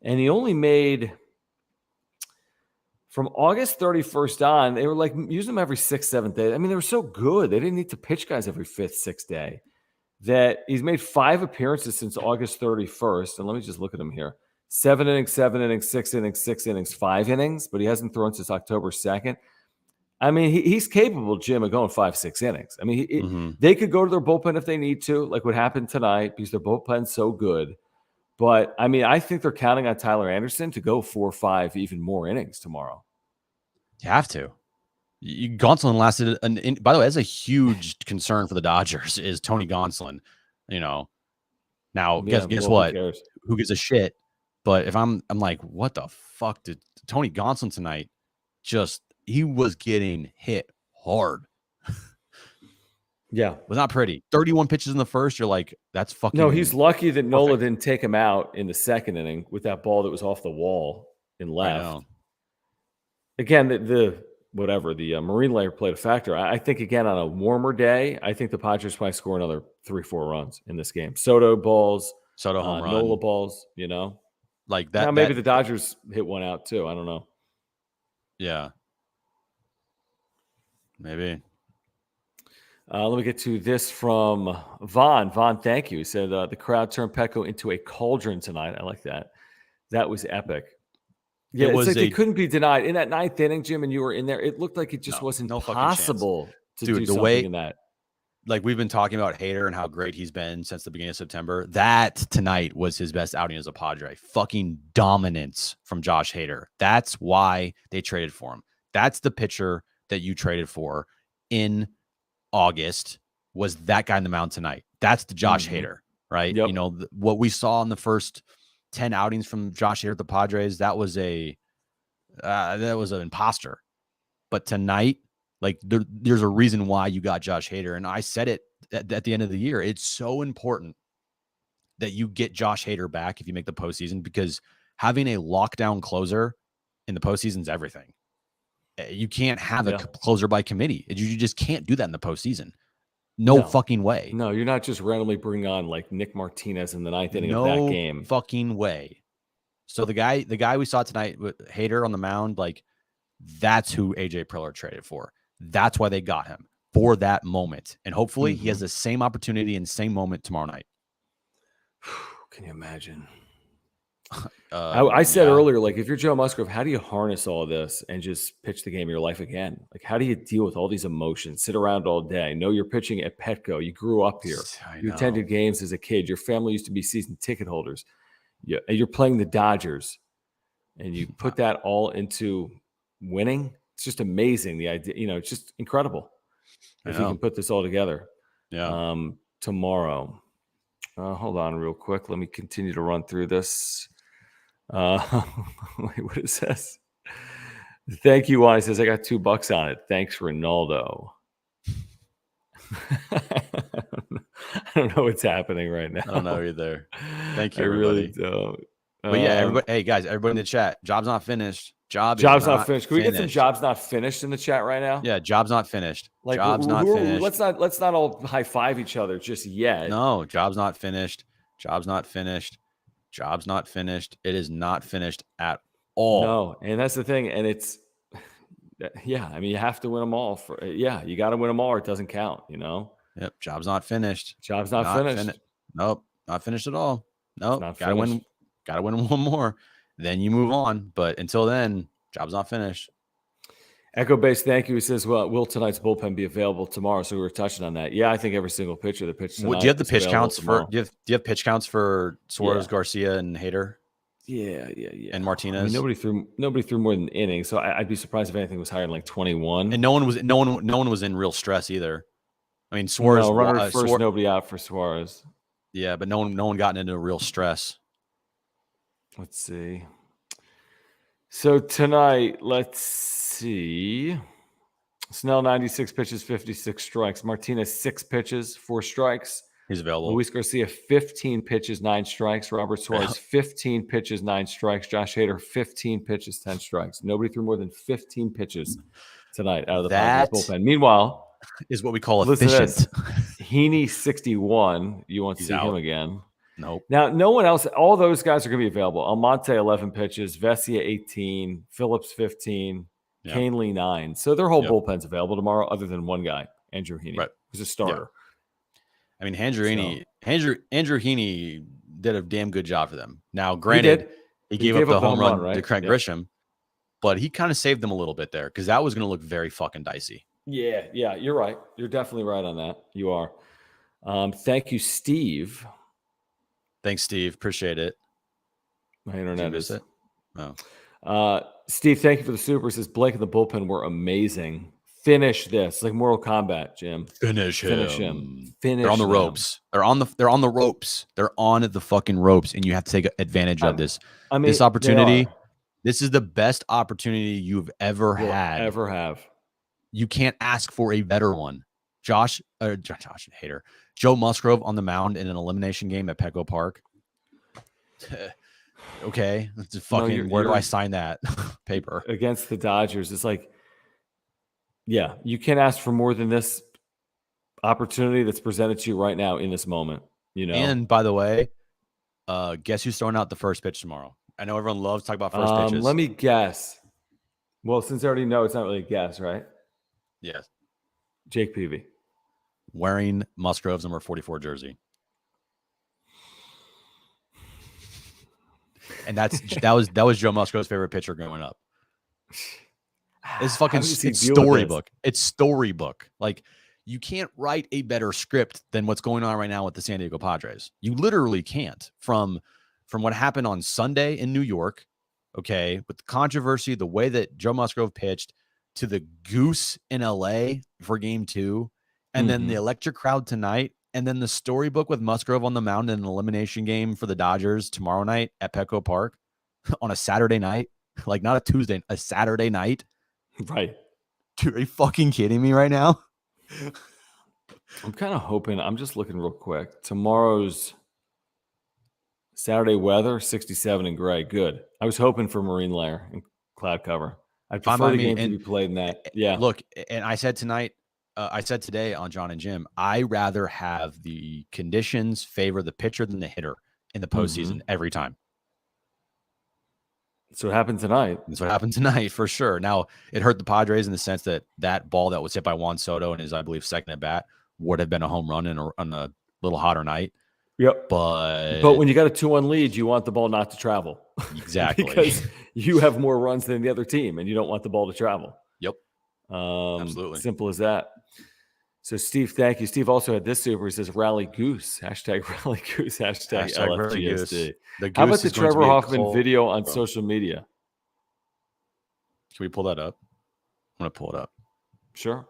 And he only made, from August 31st on, they were like using them every 6th, 7th day. I mean, they were so good. They didn't need to pitch guys every 5th, 6th day. That he's made 5 appearances since August 31st. And let me just look at him here. 7 innings, 7 innings, 6 innings, 6 innings, 5 innings, but he hasn't thrown since October 2nd. I mean, he's capable, Jim, of going 5, 6 innings. I mean, they could go to their bullpen if they need to, like what happened tonight, because their bullpen's so good. But, I mean, I think they're counting on Tyler Anderson to go 4 or 5, even more innings tomorrow. You have to. Gonsolin lasted. By the way, that's a huge concern for the Dodgers is Tony Gonsolin. Now, guess what? Who gives a shit? But if I'm like, what the fuck did Tony Gonsolin tonight? He was getting hit hard. Yeah. Was not pretty. 31 pitches in the first. You're like, that's fucking. No, he's lucky that Nola didn't take him out in the 2nd inning with that ball that was off the wall and left. Again, the marine layer played a factor. I think, again, on a warmer day, I think the Padres might score another 3-4 runs in this game. Soto balls, home run. Nola balls, Like that. Now, maybe the Dodgers hit one out too. I don't know. Yeah. Maybe. Let me get to this from Vaughn. Vaughn, thank you. He said the crowd turned Petco into a cauldron tonight. I like that. That was epic. Yeah, it's like they couldn't be denied. In that ninth inning, Jim, and you were in there, it looked like it just wasn't possible to do something in that. Like we've been talking about Hader and how great he's been since the beginning of September. That tonight was his best outing as a Padre. Fucking dominance from Josh Hader. That's why they traded for him. That's the pitcher that you traded for in August, was that guy in the mound tonight. That's the Josh Hader, right? Yep. You know, what we saw in the first 10 outings from Josh Hader at the Padres, that was an imposter. But tonight, like there's a reason why you got Josh Hader. And I said it at the end of the year. It's so important that you get Josh Hader back if you make the postseason, because having a lockdown closer in the postseason is everything. You can't have a closer by committee. You just can't do that in the postseason. No fucking way. No, you're not just randomly bringing on like Nick Martinez in the ninth inning of that game. No fucking way. So the guy we saw tonight with Hader on the mound, like that's who AJ Preller traded for. That's why they got him, for that moment. And hopefully he has the same opportunity and same moment tomorrow night. Can you imagine? I said earlier, like, if you're Joe Musgrove, how do you harness all this and just pitch the game of your life again? Like, how do you deal with all these emotions? Sit around all day. Know you're pitching at Petco. You grew up here. You attended games as a kid. Your family used to be season ticket holders. You're playing the Dodgers, and you put that all into winning. It's just amazing. The idea, it's just incredible if you can put this all together. Yeah. Tomorrow. Hold on real quick. Let me continue to run through this. Wait, what it says? Thank you, Juan. He says, I got $2 on it. Thanks, Ronaldo. I don't know what's happening right now. I don't know either. Thank you, everybody. I really don't. But yeah, everybody. Hey guys, everybody in the chat. Job's not finished. Job's not finished. Can we get some jobs not finished in the chat right now? Yeah, job's not finished. Like, job's not finished. Let's not all high five each other just yet. No, job's not finished. Job's not finished. Job's not finished. It is not finished at all. No, and that's the thing. And it's, yeah, I mean, you have to win them all. You got to win them all or it doesn't count, Yep, job's not finished. Job's not finished. Nope, not finished at all. Nope, gotta win one more. Then you move on. But until then, job's not finished. Echo Base, thank you. He says, well, will tonight's bullpen be available tomorrow? So we were touching on that. Yeah, I think every single pitcher that pitched tonight. Do you have the pitch counts for? Do you have pitch counts for Suarez, Garcia, and Hader? Yeah. And Martinez. I mean, nobody threw more than an inning, so I'd be surprised if anything was higher than like 21. And no one was in real stress either. I mean, Suarez. No, runner first, nobody out for Suarez. Yeah, but no one gotten into real stress. Let's see. So tonight, let's see. Snell, 96 pitches, 56 strikes. Martinez, 6 pitches, 4 strikes. He's available. Luis Garcia, 15 pitches, 9 strikes. Robert Suarez, 15 pitches, 9 strikes. Josh Hader, 15 pitches, 10 strikes. Nobody threw more than 15 pitches tonight out of the Padres bullpen. Meanwhile, is what we call efficient. Heaney, 61. You won't see him again. Nope. Now, no one else. All those guys are going to be available. Almonte, 11 pitches. Vesia, 18. Phillips, 15. Yeah. Canely, 9. So their whole bullpen's available tomorrow, other than one guy, Andrew Heaney, who's a starter. Yeah. I mean, Andrew Heaney did a damn good job for them. Now, granted, he gave up the home run to Craig Grisham, but he kind of saved them a little bit there because that was going to look very fucking dicey. Yeah, you're right. You're definitely right on that. You are. Thank you, Steve. Thanks, Steve. Appreciate it. My internet is it. Oh. Steve, thank you for the super. Says Blake and the bullpen were amazing. Finish this, like Mortal Kombat, Jim. Finish him. Finish. They're on the ropes. They're on the ropes. They're on the fucking ropes, and you have to take advantage of this. I mean, this opportunity. This is the best opportunity you've ever had. Ever have. You can't ask for a better one. Josh Hader. Joe Musgrove on the mound in an elimination game at Petco Park. Okay, that's fucking. Where do I sign that paper against the Dodgers? It's like, yeah, you can't ask for more than this opportunity that's presented to you right now in this moment. And by the way, guess who's throwing out the first pitch tomorrow? I know everyone loves to talk about first pitches. Let me guess. Well, since I already know, it's not really a guess, right? Yes. Jake Peavy. wearing Musgrove's number 44 jersey. And that was Joe Musgrove's favorite pitcher growing up. It's fucking it's Storybook. It's Storybook. Like, you can't write a better script than what's going on right now with the San Diego Padres. You literally can't. From what happened on Sunday in New York, okay, with the controversy, the way that Joe Musgrove pitched, to the Goose in LA for game 2, and then the electric crowd tonight, and then the Storybook with Musgrove on the mound in an elimination game for the Dodgers tomorrow night at Petco Park on a Saturday night. Like, not a Tuesday, a Saturday night. Right. Dude, are you fucking kidding me right now? I'm kind of hoping, I'm just looking real quick. Tomorrow's Saturday weather, 67 and gray. Good. I was hoping for marine layer and cloud cover. I prefer the game to be played in that. Yeah. Look, and I said today on John and Jim, I rather have the conditions favor the pitcher than the hitter in the postseason every time. So it happened tonight. That's what happened tonight for sure. Now, it hurt the Padres in the sense that ball that was hit by Juan Soto and his, I believe, second at bat would have been a home run on a little hotter night. Yep. But when you got a 2-1 lead, you want the ball not to travel. Exactly. Because you have more runs than the other team, and you don't want the ball to travel. Yep. Absolutely. Simple as that. So, Steve, thank you. Steve also had this super. He says, Rally Goose. Hashtag Rally Goose. Hashtag LFGSD. How about the Trevor Hoffman video on social media? Can we pull that up? I'm going to pull it up. Sure.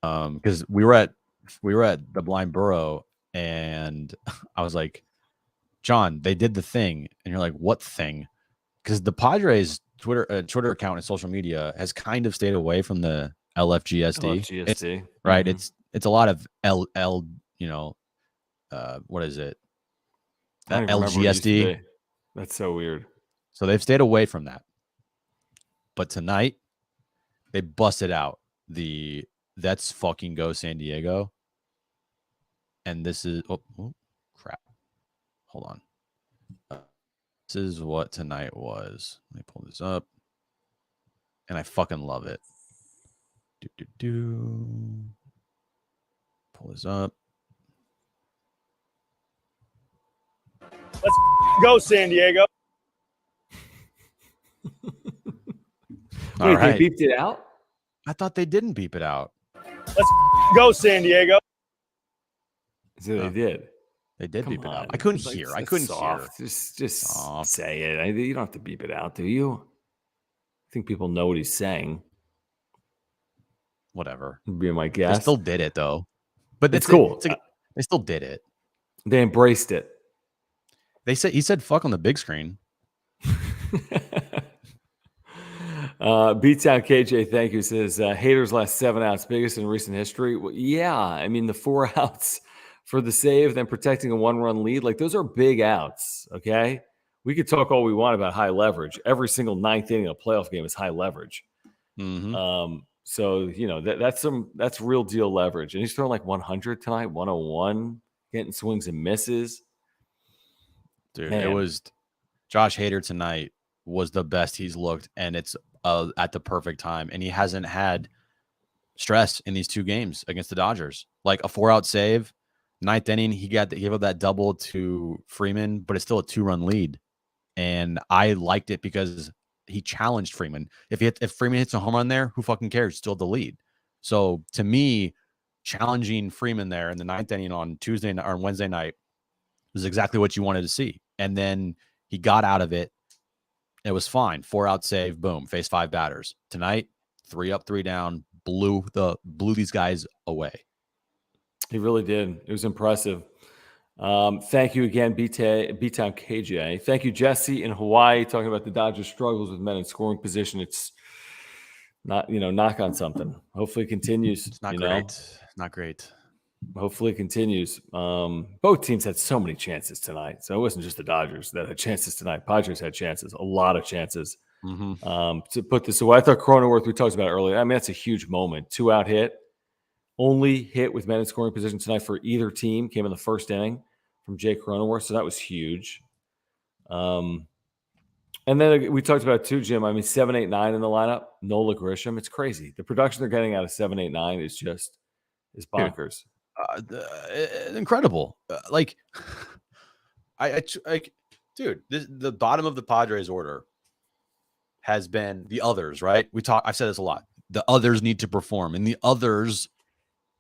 Because we were at the Blind Burrow, and I was like, John, they did the thing. And you're like, what thing? Because the Padres Twitter account and social media has kind of stayed away from the LFGSD. Right. It's a lot of what is it? That LGSD. That's so weird. So they've stayed away from that. But tonight they busted out that's fucking go San Diego. And this is crap. Hold on. This is what tonight was. Let me pull this up. And I fucking love it. Pull this up. Let's go, San Diego. Wait, they beeped it out? I thought they didn't beep it out. Let's go, San Diego. So they did. They did beep it out. I couldn't hear. I couldn't hear. Just say it. You don't have to beep it out, do you? I think people know what he's saying. Whatever. Would be my guess. They still did it though. But it's cool. They still did it. They embraced it. He said fuck on the big screen. B-Town KJ, thank you, says haters last 7 outs, biggest in recent history. Well, yeah, I mean the 4 outs for the save, then protecting a 1-run lead, like those are big outs. Okay, we could talk all we want about high leverage. Every single 9th inning of a playoff game is high leverage. So that's real deal leverage, and he's throwing like 100 tonight, 101, getting swings and misses. Dude, it was Josh Hader tonight was the best he's looked, and it's at the perfect time. And he hasn't had stress in these 2 games against the Dodgers. Like a 4-out save, 9th inning, he gave up that double to Freeman, but it's still a 2-run lead. And I liked it because he challenged Freeman. If Freeman hits a home run there, who fucking cares? Still the lead. So to me, challenging Freeman there in the 9th inning on Tuesday or Wednesday night was exactly what you wanted to see. And then he got out of it. It was fine. 4-out save, boom, face 5 batters. Tonight, 3 up, 3 down, blew these guys away. He really did. It was impressive. Thank you again, B-Town KJ. Thank you, Jesse in Hawaii, talking about the Dodgers' struggles with men in scoring position. It's not, knock on something. Hopefully it continues. It's not great. Not great. Hopefully it continues. Both teams had so many chances tonight. So it wasn't just the Dodgers that had chances tonight. Padres had chances, a lot of chances. To put this away, I thought Cronenworth, we talked about earlier, I mean, that's a huge moment. 2-out hit. Only hit with men in scoring position tonight for either team came in the first inning from Jake Cronenworth. So that was huge. And then we talked about too, Jim. I mean, 7, 8, 9 in the lineup. Nola Grisham. It's crazy. The production they're getting out of 7, 8, 9 is just is bonkers. Incredible. Dude, the bottom of the Padres order has been the others, right? I've said this a lot. The others need to perform, and the others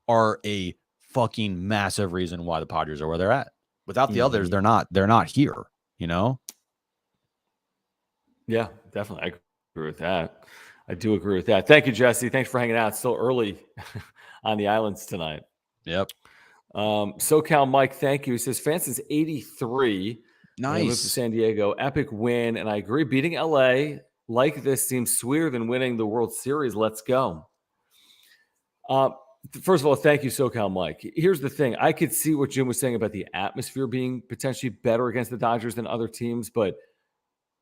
are a fucking massive reason why the Padres are where they're at. Without the others, they're not here, you know? Yeah, definitely. I agree with that. I do agree with that. Thank you, Jesse. Thanks for hanging out. It's still early on the islands tonight. Yep. SoCal Mike, thank you. He says, Fans 83. Nice. Moved to San Diego. Epic win. And I agree, beating LA like this seems sweeter than winning the World Series. Let's go. First of all, thank you, SoCal Mike. Here's the thing. I could see what Jim was saying about the atmosphere being potentially better against the Dodgers than other teams, but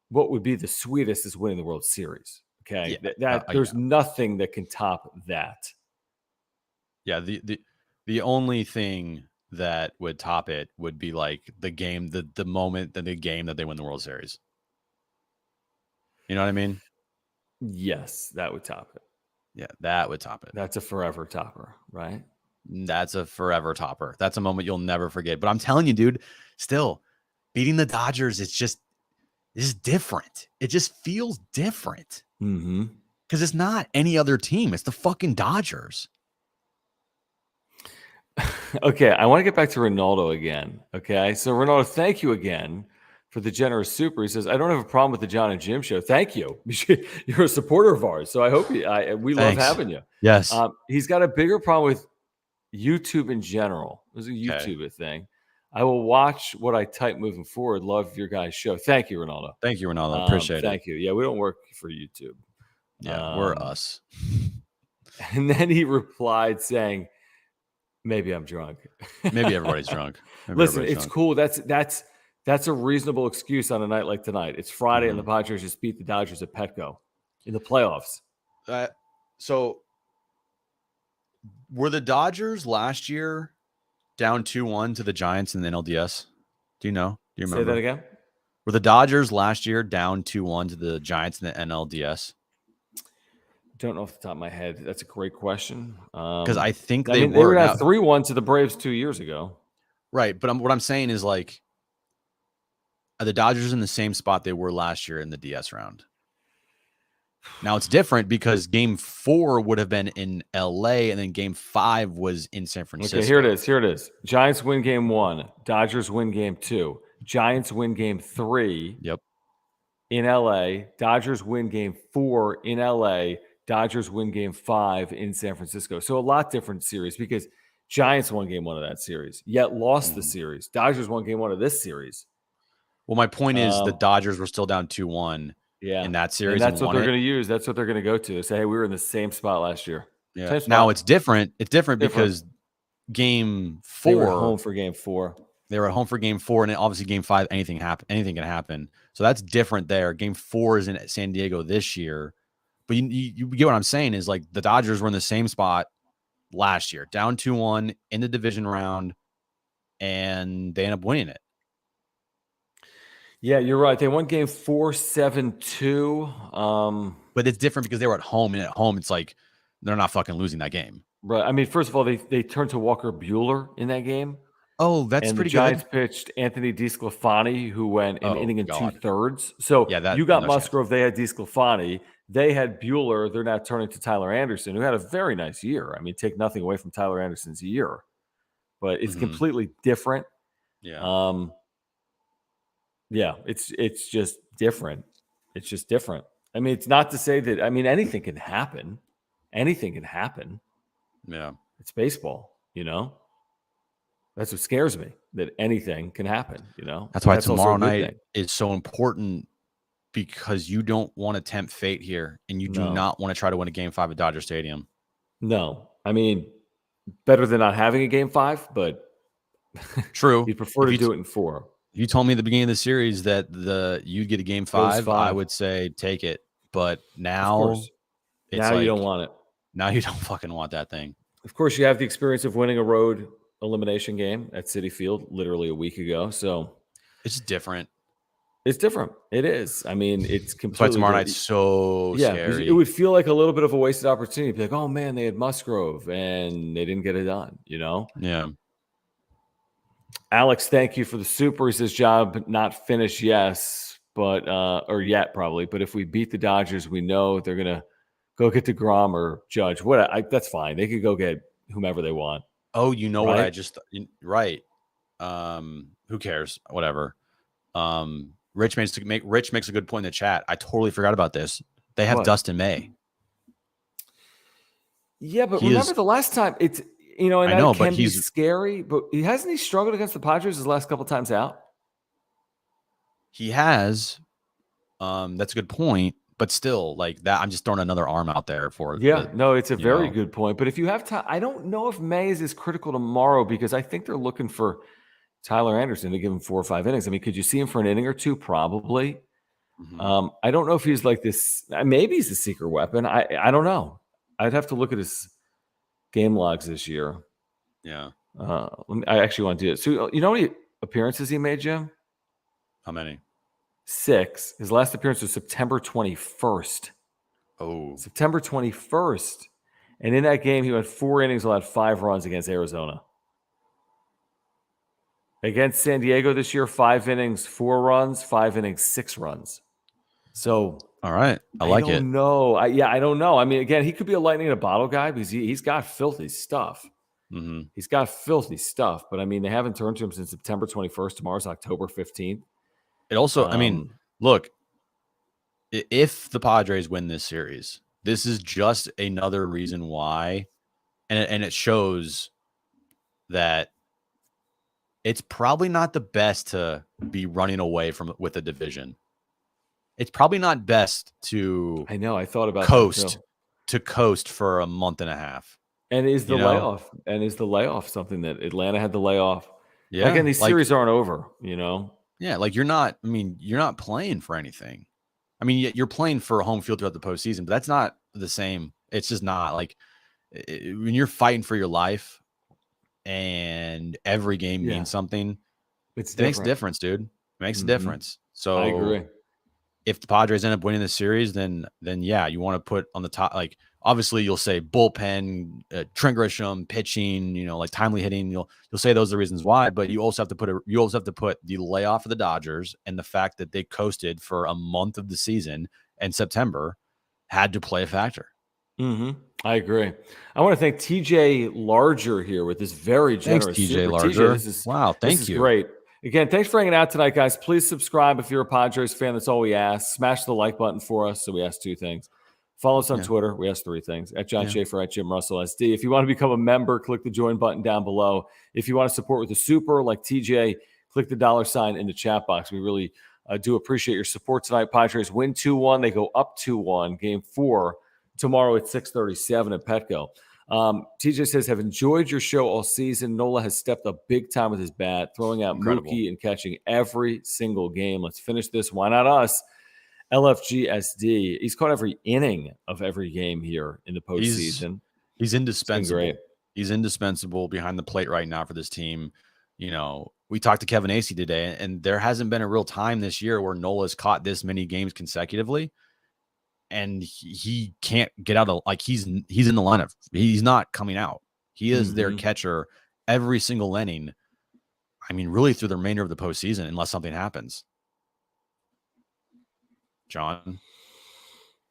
what would be the sweetest is winning the World Series. Okay. Yeah. There's nothing that can top that. Yeah. The only thing that would top it would be like the game, the moment that the game that they win the World Series. You know what I mean? Yes, that would top it. Yeah, that would top it. That's a forever topper, right? That's a forever topper. That's a moment you'll never forget. But I'm telling you, dude, still beating the Dodgers, it's different. It just feels different. Because it's not any other team. It's the fucking Dodgers. Okay, I want to get back to Ronaldo again. Okay, so Ronaldo, thank you again for the generous super. He says, I don't have a problem with the John and Jim show. Thank you. You're a supporter of ours, so I hope we love having you. Yes. He's got a bigger problem with YouTube in general. There's a YouTube thing. I will watch what I type moving forward. Love your guys' show. Thank you, Ronaldo. Thank you, Ronaldo. Appreciate it. Thank you. Yeah, we don't work for YouTube. Yeah, we're us. And then he replied saying, maybe I'm drunk. Maybe everybody's drunk. Listen, it's cool. That's a reasonable excuse on a night like tonight. It's Friday and the Padres just beat the Dodgers at Petco in the playoffs. So were the Dodgers last year down 2-1 to the Giants in the NLDS? Do you know? Do you remember? Say that again? Were the Dodgers last year down 2-1 to the Giants in the NLDS? Don't know off the top of my head. That's a great question. Because I think they were at 3-1 to the Braves 2 years ago. Right. But what I'm saying is, like, are the Dodgers in the same spot they were last year in the DS round? Now it's different because game 4 would have been in LA and then game 5 was in San Francisco. Okay, here it is. Giants win game 1. Dodgers win game 2. Giants win game 3. Yep. In LA. Dodgers win game 4 in LA. Dodgers win game 5 in San Francisco. So a lot different series because Giants won game 1 of that series, yet lost the series. Dodgers won game 1 of this series. Well, my point is the Dodgers were still down 2-1 in that series. And that's what they're going to use. That's what they're going to go to. They say, hey, we were in the same spot last year. Yeah. Now it's different. It's different because game 4. They were home for game 4. They were at home for game 4, and then obviously game 5, anything can happen. So that's different there. Game 4 is in San Diego this year. But you get what I'm saying is, like, the Dodgers were in the same spot last year, down 2-1 in the division round, and they end up winning it. Yeah, you're right. They won game 4, 7-2. But it's different because they were at home, and at home, it's like they're not fucking losing that game. Right. I mean, first of all, they turned to Walker Buehler in that game. Oh, that's pretty good. The Giants pitched Anthony DeSclafani, who went an inning and 2/3. So you got Musgrove. They had DeSclafani. They had Buehler. They're now turning to Tyler Anderson, who had a very nice year. I mean, take nothing away from Tyler Anderson's year, but it's completely different. Yeah. Yeah, it's just different. It's just different. I mean, it's not to say that, I mean, anything can happen. Anything can happen. Yeah. It's baseball, you know? That's what scares me, that anything can happen, you know? That's why tomorrow night is so important, because you don't want to tempt fate here, and you do not want to try to win a game 5 at Dodger Stadium. No. I mean, better than not having a game 5, but true. You'd prefer to do it in 4. If you told me at the beginning of the series that you'd get a game 5, I would say take it. But now it's now you don't want it. Now you don't fucking want that thing. Of course, you have the experience of winning a road elimination game at Citi Field literally a week ago. So it's different. It's different. It is. I mean, it's completely. That's why tomorrow night's so scary. It would feel like a little bit of a wasted opportunity. Be like, oh man, they had Musgrove and they didn't get it done. Yeah. Alex, thank you for the super. He says job not finished, yes, but or yet probably. But if we beat the Dodgers, we know they're gonna go get DeGrom or Judge. That's fine. They could go get whomever they want. Oh, you know what? Right. Who cares? Whatever. Rich makes a good point in the chat. I totally forgot about this. They have Dustin May. Yeah, but remember the last time it's and I know, can be scary. But hasn't he struggled against the Padres his last couple times out? He has. That's a good point. But still, like that, I'm just throwing another arm out there for. Yeah, it's a very good point. But if you have time, I don't know if May is critical tomorrow because I think they're looking for Tyler Anderson to give him 4 or 5 innings. I mean, could you see him for an inning or two? Probably. Mm-hmm. I don't know if he's like this. Maybe he's a secret weapon. I don't know. I'd have to look at his game logs this year. Yeah. I actually want to do it. So you know how many appearances he made, Jim? How many? 6. His last appearance was September 21st. Oh. September 21st. And in that game, he went 4 innings, allowed 5 runs against Arizona. Against San Diego this year, 5 innings, 4 runs, 5 innings, 6 runs. So, all right. I like it. I don't know. I don't know. I mean, again, he could be a lightning in a bottle guy because he's got filthy stuff. Mm-hmm. He's got filthy stuff. But, I mean, they haven't turned to him since September 21st. Tomorrow's October 15th. It also, I mean, look, if the Padres win this series, this is just another reason why, and it shows that it's probably not the best to be running away with a division. It's probably not best to. I know. I thought about coast for a month and a half. And is the layoff? And is the layoff something that Atlanta had the layoff? Yeah. Again, these series aren't over. Yeah, like you're not playing for anything. I mean, you're playing for home field throughout the postseason, but that's not the same. It's just not like when you're fighting for your life and every game means something. It makes a difference, dude. It makes a difference. So I agree. If the Padres end up winning the series, then yeah, you want to put on the top. Like obviously, you'll say bullpen, Trent Grisham, pitching, like timely hitting. You'll say those are the reasons why, but you also have to put the layoff of the Dodgers and the fact that they coasted for a month of the season and September had to play a factor. Mm-hmm. I agree. I want to thank TJ Larger here with this very generous. Thanks, TJ Larger. Thank you. Great. Again, thanks for hanging out tonight, guys. Please subscribe if you're a Padres fan. That's all we ask. Smash the like button for us. So we ask 2 things. Follow us on Twitter. We ask 3 things. At John Schaefer, at Jim Russell SD. If you want to become a member, click the join button down below. If you want to support with a super like TJ, click the $ in the chat box. We really do appreciate your support tonight. Padres win 2-1. They go up 2-1. Game 4 tomorrow at 6:37 at Petco. TJ says, have enjoyed your show all season. Nola has stepped up big time with his bat, throwing out Mookie and catching every single game. Let's finish this. Why not us? LFGSD. He's caught every inning of every game here in the postseason. He's indispensable. He's indispensable behind the plate right now for this team. We talked to Kevin Acey today, and there hasn't been a real time this year where Nola's caught this many games consecutively. And he can't get out of he's in the lineup. He's not coming out. He is their catcher every single inning. I mean, really through the remainder of the postseason, unless something happens. John,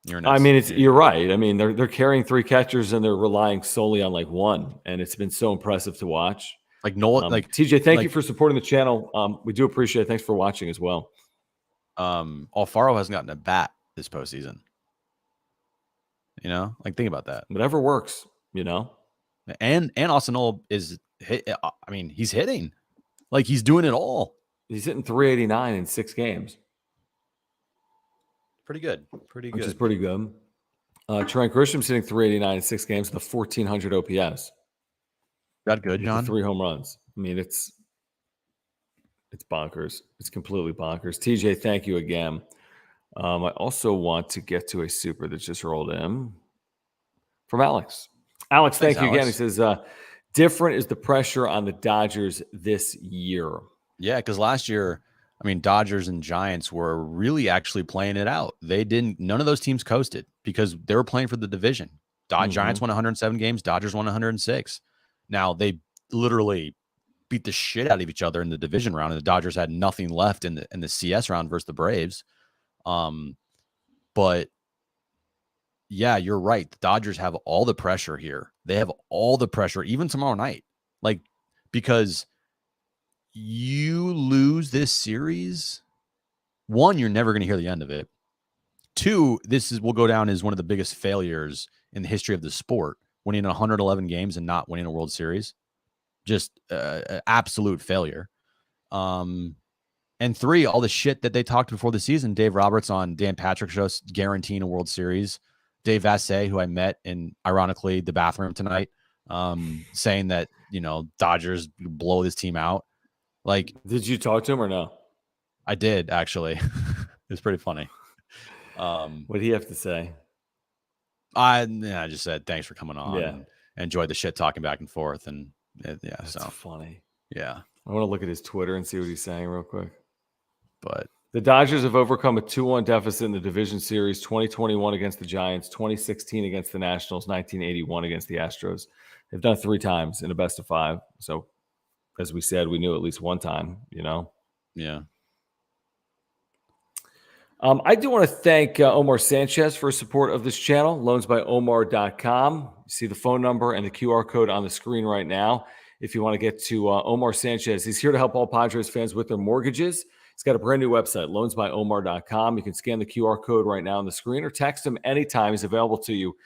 you're next. I mean, you're right. I mean, they're carrying 3 catchers and they're relying solely on one, and it's been so impressive to watch. Like Nola, TJ, thank you for supporting the channel. We do appreciate it. Thanks for watching as well. Alfaro hasn't gotten a bat this postseason. Think about that. Whatever works, And Austin Nola is hit. I mean, he's hitting. He's doing it all. He's hitting 389 in 6 games. Pretty good. Which is pretty good. Trent Grisham's hitting 389 in 6 games with a 1,400 OPS. That good, John? 3 home runs. I mean, it's bonkers. It's completely bonkers. TJ, thank you again. I also want to get to a super that just rolled in from Alex. Alex, thank you again. He says, different is the pressure on the Dodgers this year. Yeah, because last year, I mean, Dodgers and Giants were really actually playing it out. None of those teams coasted because they were playing for the division. Giants won 107 games. Dodgers won 106. Now, they literally beat the shit out of each other in the division round, and the Dodgers had nothing left in the CS round versus the Braves. But yeah, you're right. The Dodgers have all the pressure here. They have all the pressure, even tomorrow night. Like, because you lose this series, one, you're never going to hear the end of it. Two, will go down as one of the biggest failures in the history of the sport, winning 111 games and not winning a World Series. Just absolute failure. And three, all the shit that they talked before the season. Dave Roberts on Dan Patrick's show guaranteeing a World Series. Dave Vassay, who I met in, ironically, the bathroom tonight, saying that, Dodgers blow this team out. Like, did you talk to him or no? I did, actually. It was pretty funny. What did he have to say? I just said thanks for coming on. Yeah. And enjoyed the shit talking back and forth. And That's so funny. Yeah. I want to look at his Twitter and see what he's saying real quick. But the Dodgers have overcome a 2-1 deficit in the division series, 2021 against the Giants, 2016 against the Nationals, 1981 against the Astros. They've done it 3 times in a best of 5. So, as we said, we knew at least one time, Yeah. I do want to thank Omar Sanchez for his support of this channel, loansbyomar.com. You see the phone number and the QR code on the screen right now. If you want to get to Omar Sanchez, he's here to help all Padres fans with their mortgages. He's got a brand new website, loansbyomar.com. You can scan the QR code right now on the screen or text him anytime. He's available to you.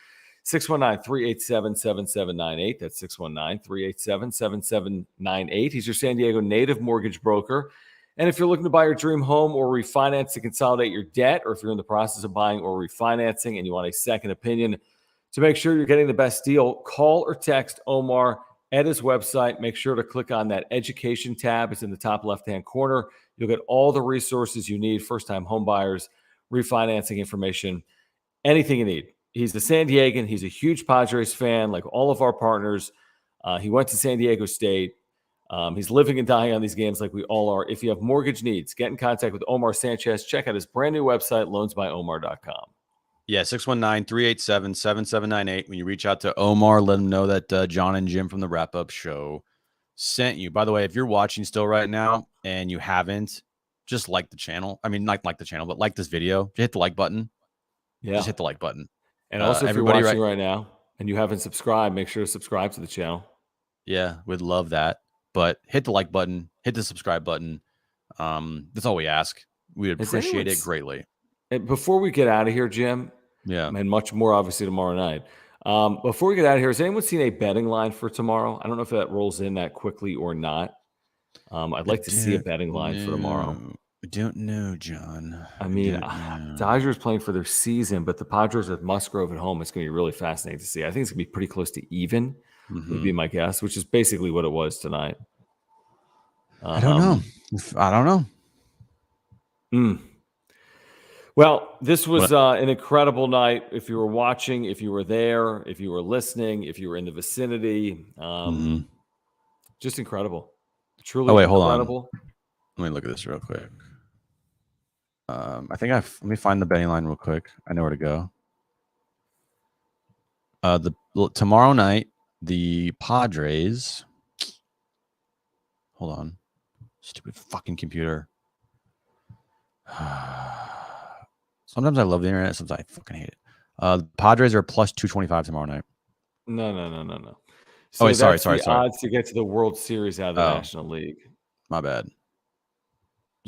619-387-7798. That's 619-387-7798. He's your San Diego native mortgage broker. And if you're looking to buy your dream home or refinance to consolidate your debt, or if you're in the process of buying or refinancing and you want a second opinion to make sure you're getting the best deal, call or text Omar at his website. Make sure to click on that education tab. It's in the top left-hand corner. You'll get all the resources you need, first-time home buyers, refinancing information, anything you need. He's a San Diegan. He's a huge Padres fan, like all of our partners. He went to San Diego State. He's living and dying on these games like we all are. If you have mortgage needs, get in contact with Omar Sanchez. Check out his brand new website, loansbyomar.com. Yeah, 619-387-7798. When you reach out to Omar, let him know that John and Jim from the Wrap-Up Show sent you. By the way, if you're watching still right now and you haven't, just like the channel. I mean, not like the channel, but like this video. Just hit the like button. Yeah. Just hit the like button. And also, if you're watching right now and you haven't subscribed, make sure to subscribe to the channel. Yeah, we'd love that. But hit the like button, hit the subscribe button. That's all we ask. We'd appreciate it greatly. And before we get out of here, Jim, and much more obviously tomorrow night. Before we get out of here, has anyone seen a betting line for tomorrow? I don't know if that rolls in that quickly or not. I'd like to see a betting line for tomorrow. I don't know, John. I mean, Dodgers playing for their season, but the Padres with Musgrove at home, it's going to be really fascinating to see. I think it's going to be pretty close to even, would be my guess, which is basically what it was tonight. I don't know. I don't know. Well, this was an incredible night. If you were watching, if you were there, if you were listening, if you were in the vicinity, just incredible. Truly incredible. On. Let me look at this real quick. I think let me find the betting line real quick. I know where to go. Tomorrow night, the Padres. Hold on. Stupid fucking computer. Sometimes I love the internet. Sometimes I fucking hate it. The Padres are plus 225 tomorrow night. No. So sorry. Odds to get to the World Series out of the National League. My bad.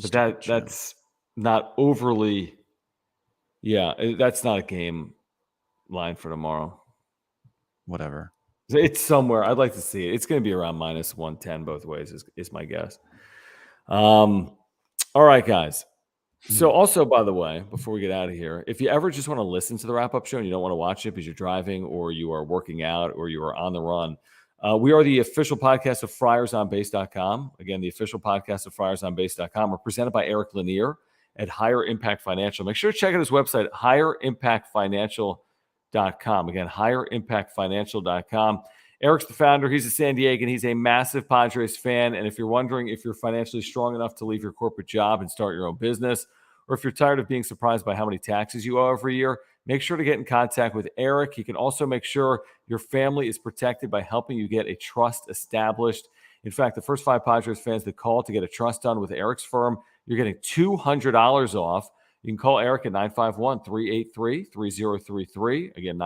But that's not overly. Yeah, that's not a game line for tomorrow. Whatever. It's somewhere. I'd like to see it. It's going to be around minus 110 both ways is my guess. All right, guys. So also, by the way, before we get out of here, if you ever just want to listen to the wrap-up show and you don't want to watch it because you're driving or you are working out or you are on the run, we are the official podcast of FriersOnBase.com. Again, the official podcast of FriersOnBase.com. We're presented by Eric Lanier at Higher Impact Financial. Make sure to check out his website, HigherImpactFinancial.com. Again, HigherImpactFinancial.com. Eric's the founder. He's a San Diegan. He's a massive Padres fan. And if you're wondering if you're financially strong enough to leave your corporate job and start your own business, or if you're tired of being surprised by how many taxes you owe every year, make sure to get in contact with Eric. He can also make sure your family is protected by helping you get a trust established. In fact, the first 5 Padres fans that call to get a trust done with Eric's firm, you're getting $200 off. You can call Eric at 951-383-3033. Again,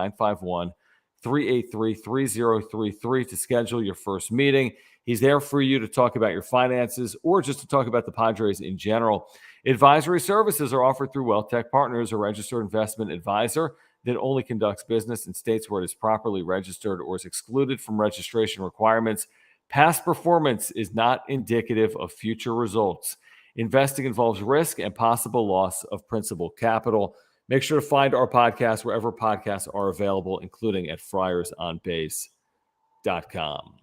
951-383-3033 to schedule your first meeting. He's there for you to talk about your finances or just to talk about the Padres in general. Advisory services are offered through Wealth Tech Partners, a registered investment advisor that only conducts business in states where it is properly registered or is excluded from registration requirements. Past performance is not indicative of future results. Investing involves risk and possible loss of principal capital. Make sure to find our podcast wherever podcasts are available, including at friersonbase.com.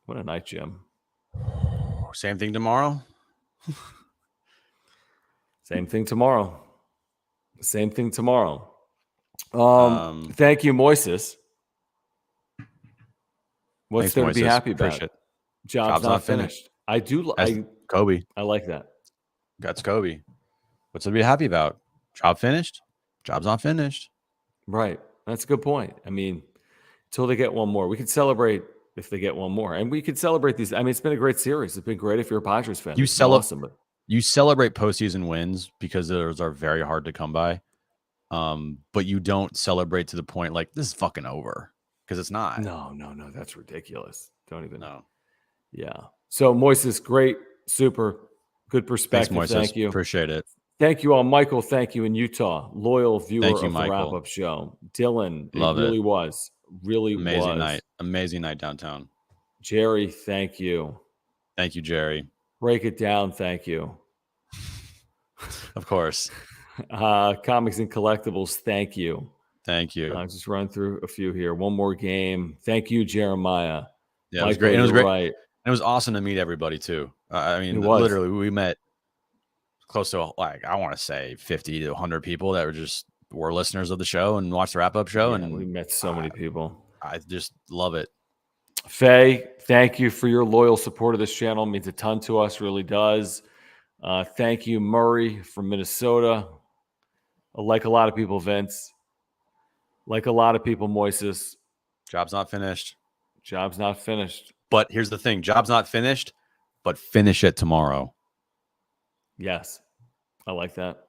What a night, Jim. Same thing tomorrow. Same thing tomorrow. Same thing tomorrow. Thank you, Moises. What's there to be happy about? Job's not finished. I do. Kobe. I like that. That's Kobe. What's to be happy about? Job finished. Job's not finished. Right. That's a good point. I mean, until they get one more, we could celebrate if they get one more, and we could celebrate these. I mean, it's been a great series. It's been great if you're a Padres fan. You awesome. You celebrate postseason wins because those are very hard to come by. But you don't celebrate to the point like this is fucking over because it's not. No. That's ridiculous. Don't even know. Yeah. So Moises, great, super good perspective. Thanks, Moises. Thank you. Appreciate it. Thank you all. Michael, thank you in Utah. Loyal viewer of the Michael. wrap-up show. Dylan, Love it really was. Really amazing was. Night. Amazing night downtown. Jerry, thank you. Thank you, Jerry. Break it down. Thank you. Of course. Comics and collectibles. Thank you. Thank you. I'll just run through a few here. One more game. Thank you, Jeremiah. Yeah, it was great. It was great. Right. It was awesome to meet everybody too. I mean, literally, we met close to I want to say 50 to 100 people that were listeners of the show and watched the wrap-up show. Yeah, and we met so many people. I just love it. Faye, thank you for your loyal support of this channel. It means a ton to us, really does. Thank you, Murray from Minnesota. Like a lot of people, Vince. Like a lot of people, Moises. Job's not finished. Job's not finished. But here's the thing. Job's not finished, but finish it tomorrow. Yes. I like that.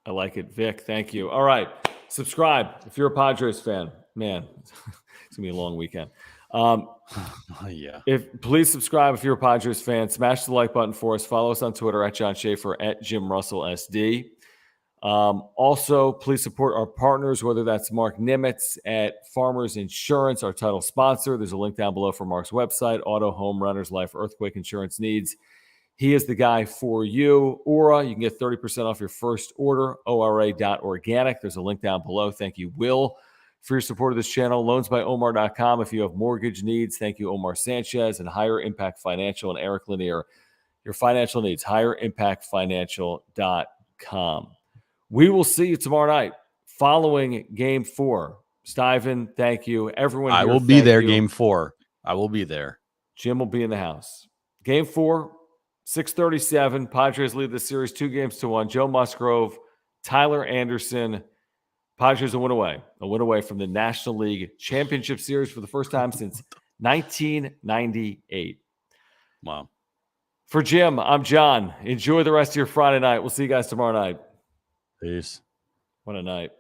I like it. Vic, thank you. All right. Subscribe if you're a Padres fan. Man, it's going to be a long weekend. Yeah. Please subscribe if you're a Padres fan. Smash the like button for us. Follow us on Twitter at John Schaefer, at Jim Russell SD. Also, please support our partners, whether that's Mark Nimitz at Farmers Insurance, our title sponsor. There's a link down below for Mark's website, auto, home, renters, life, earthquake insurance needs. He is the guy for you. Aura, you can get 30% off your first order, ora.organic. There's a link down below. Thank you, Will, for your support of this channel. Loansbyomar.com. If you have mortgage needs, thank you, Omar Sanchez, and Higher Impact Financial and Eric Lanier. Your financial needs, higherimpactfinancial.com. We will see you tomorrow night following Game 4. Stiven, thank you. Everyone here, I will be there, Game 4. I will be there. Jim will be in the house. Game 4, 6:37. Padres lead the series 2-1. Joe Musgrove, Tyler Anderson. Padres a win away from the National League Championship Series for the first time since 1998. Wow. For Jim, I'm John. Enjoy the rest of your Friday night. We'll see you guys tomorrow night. Peace. What a night.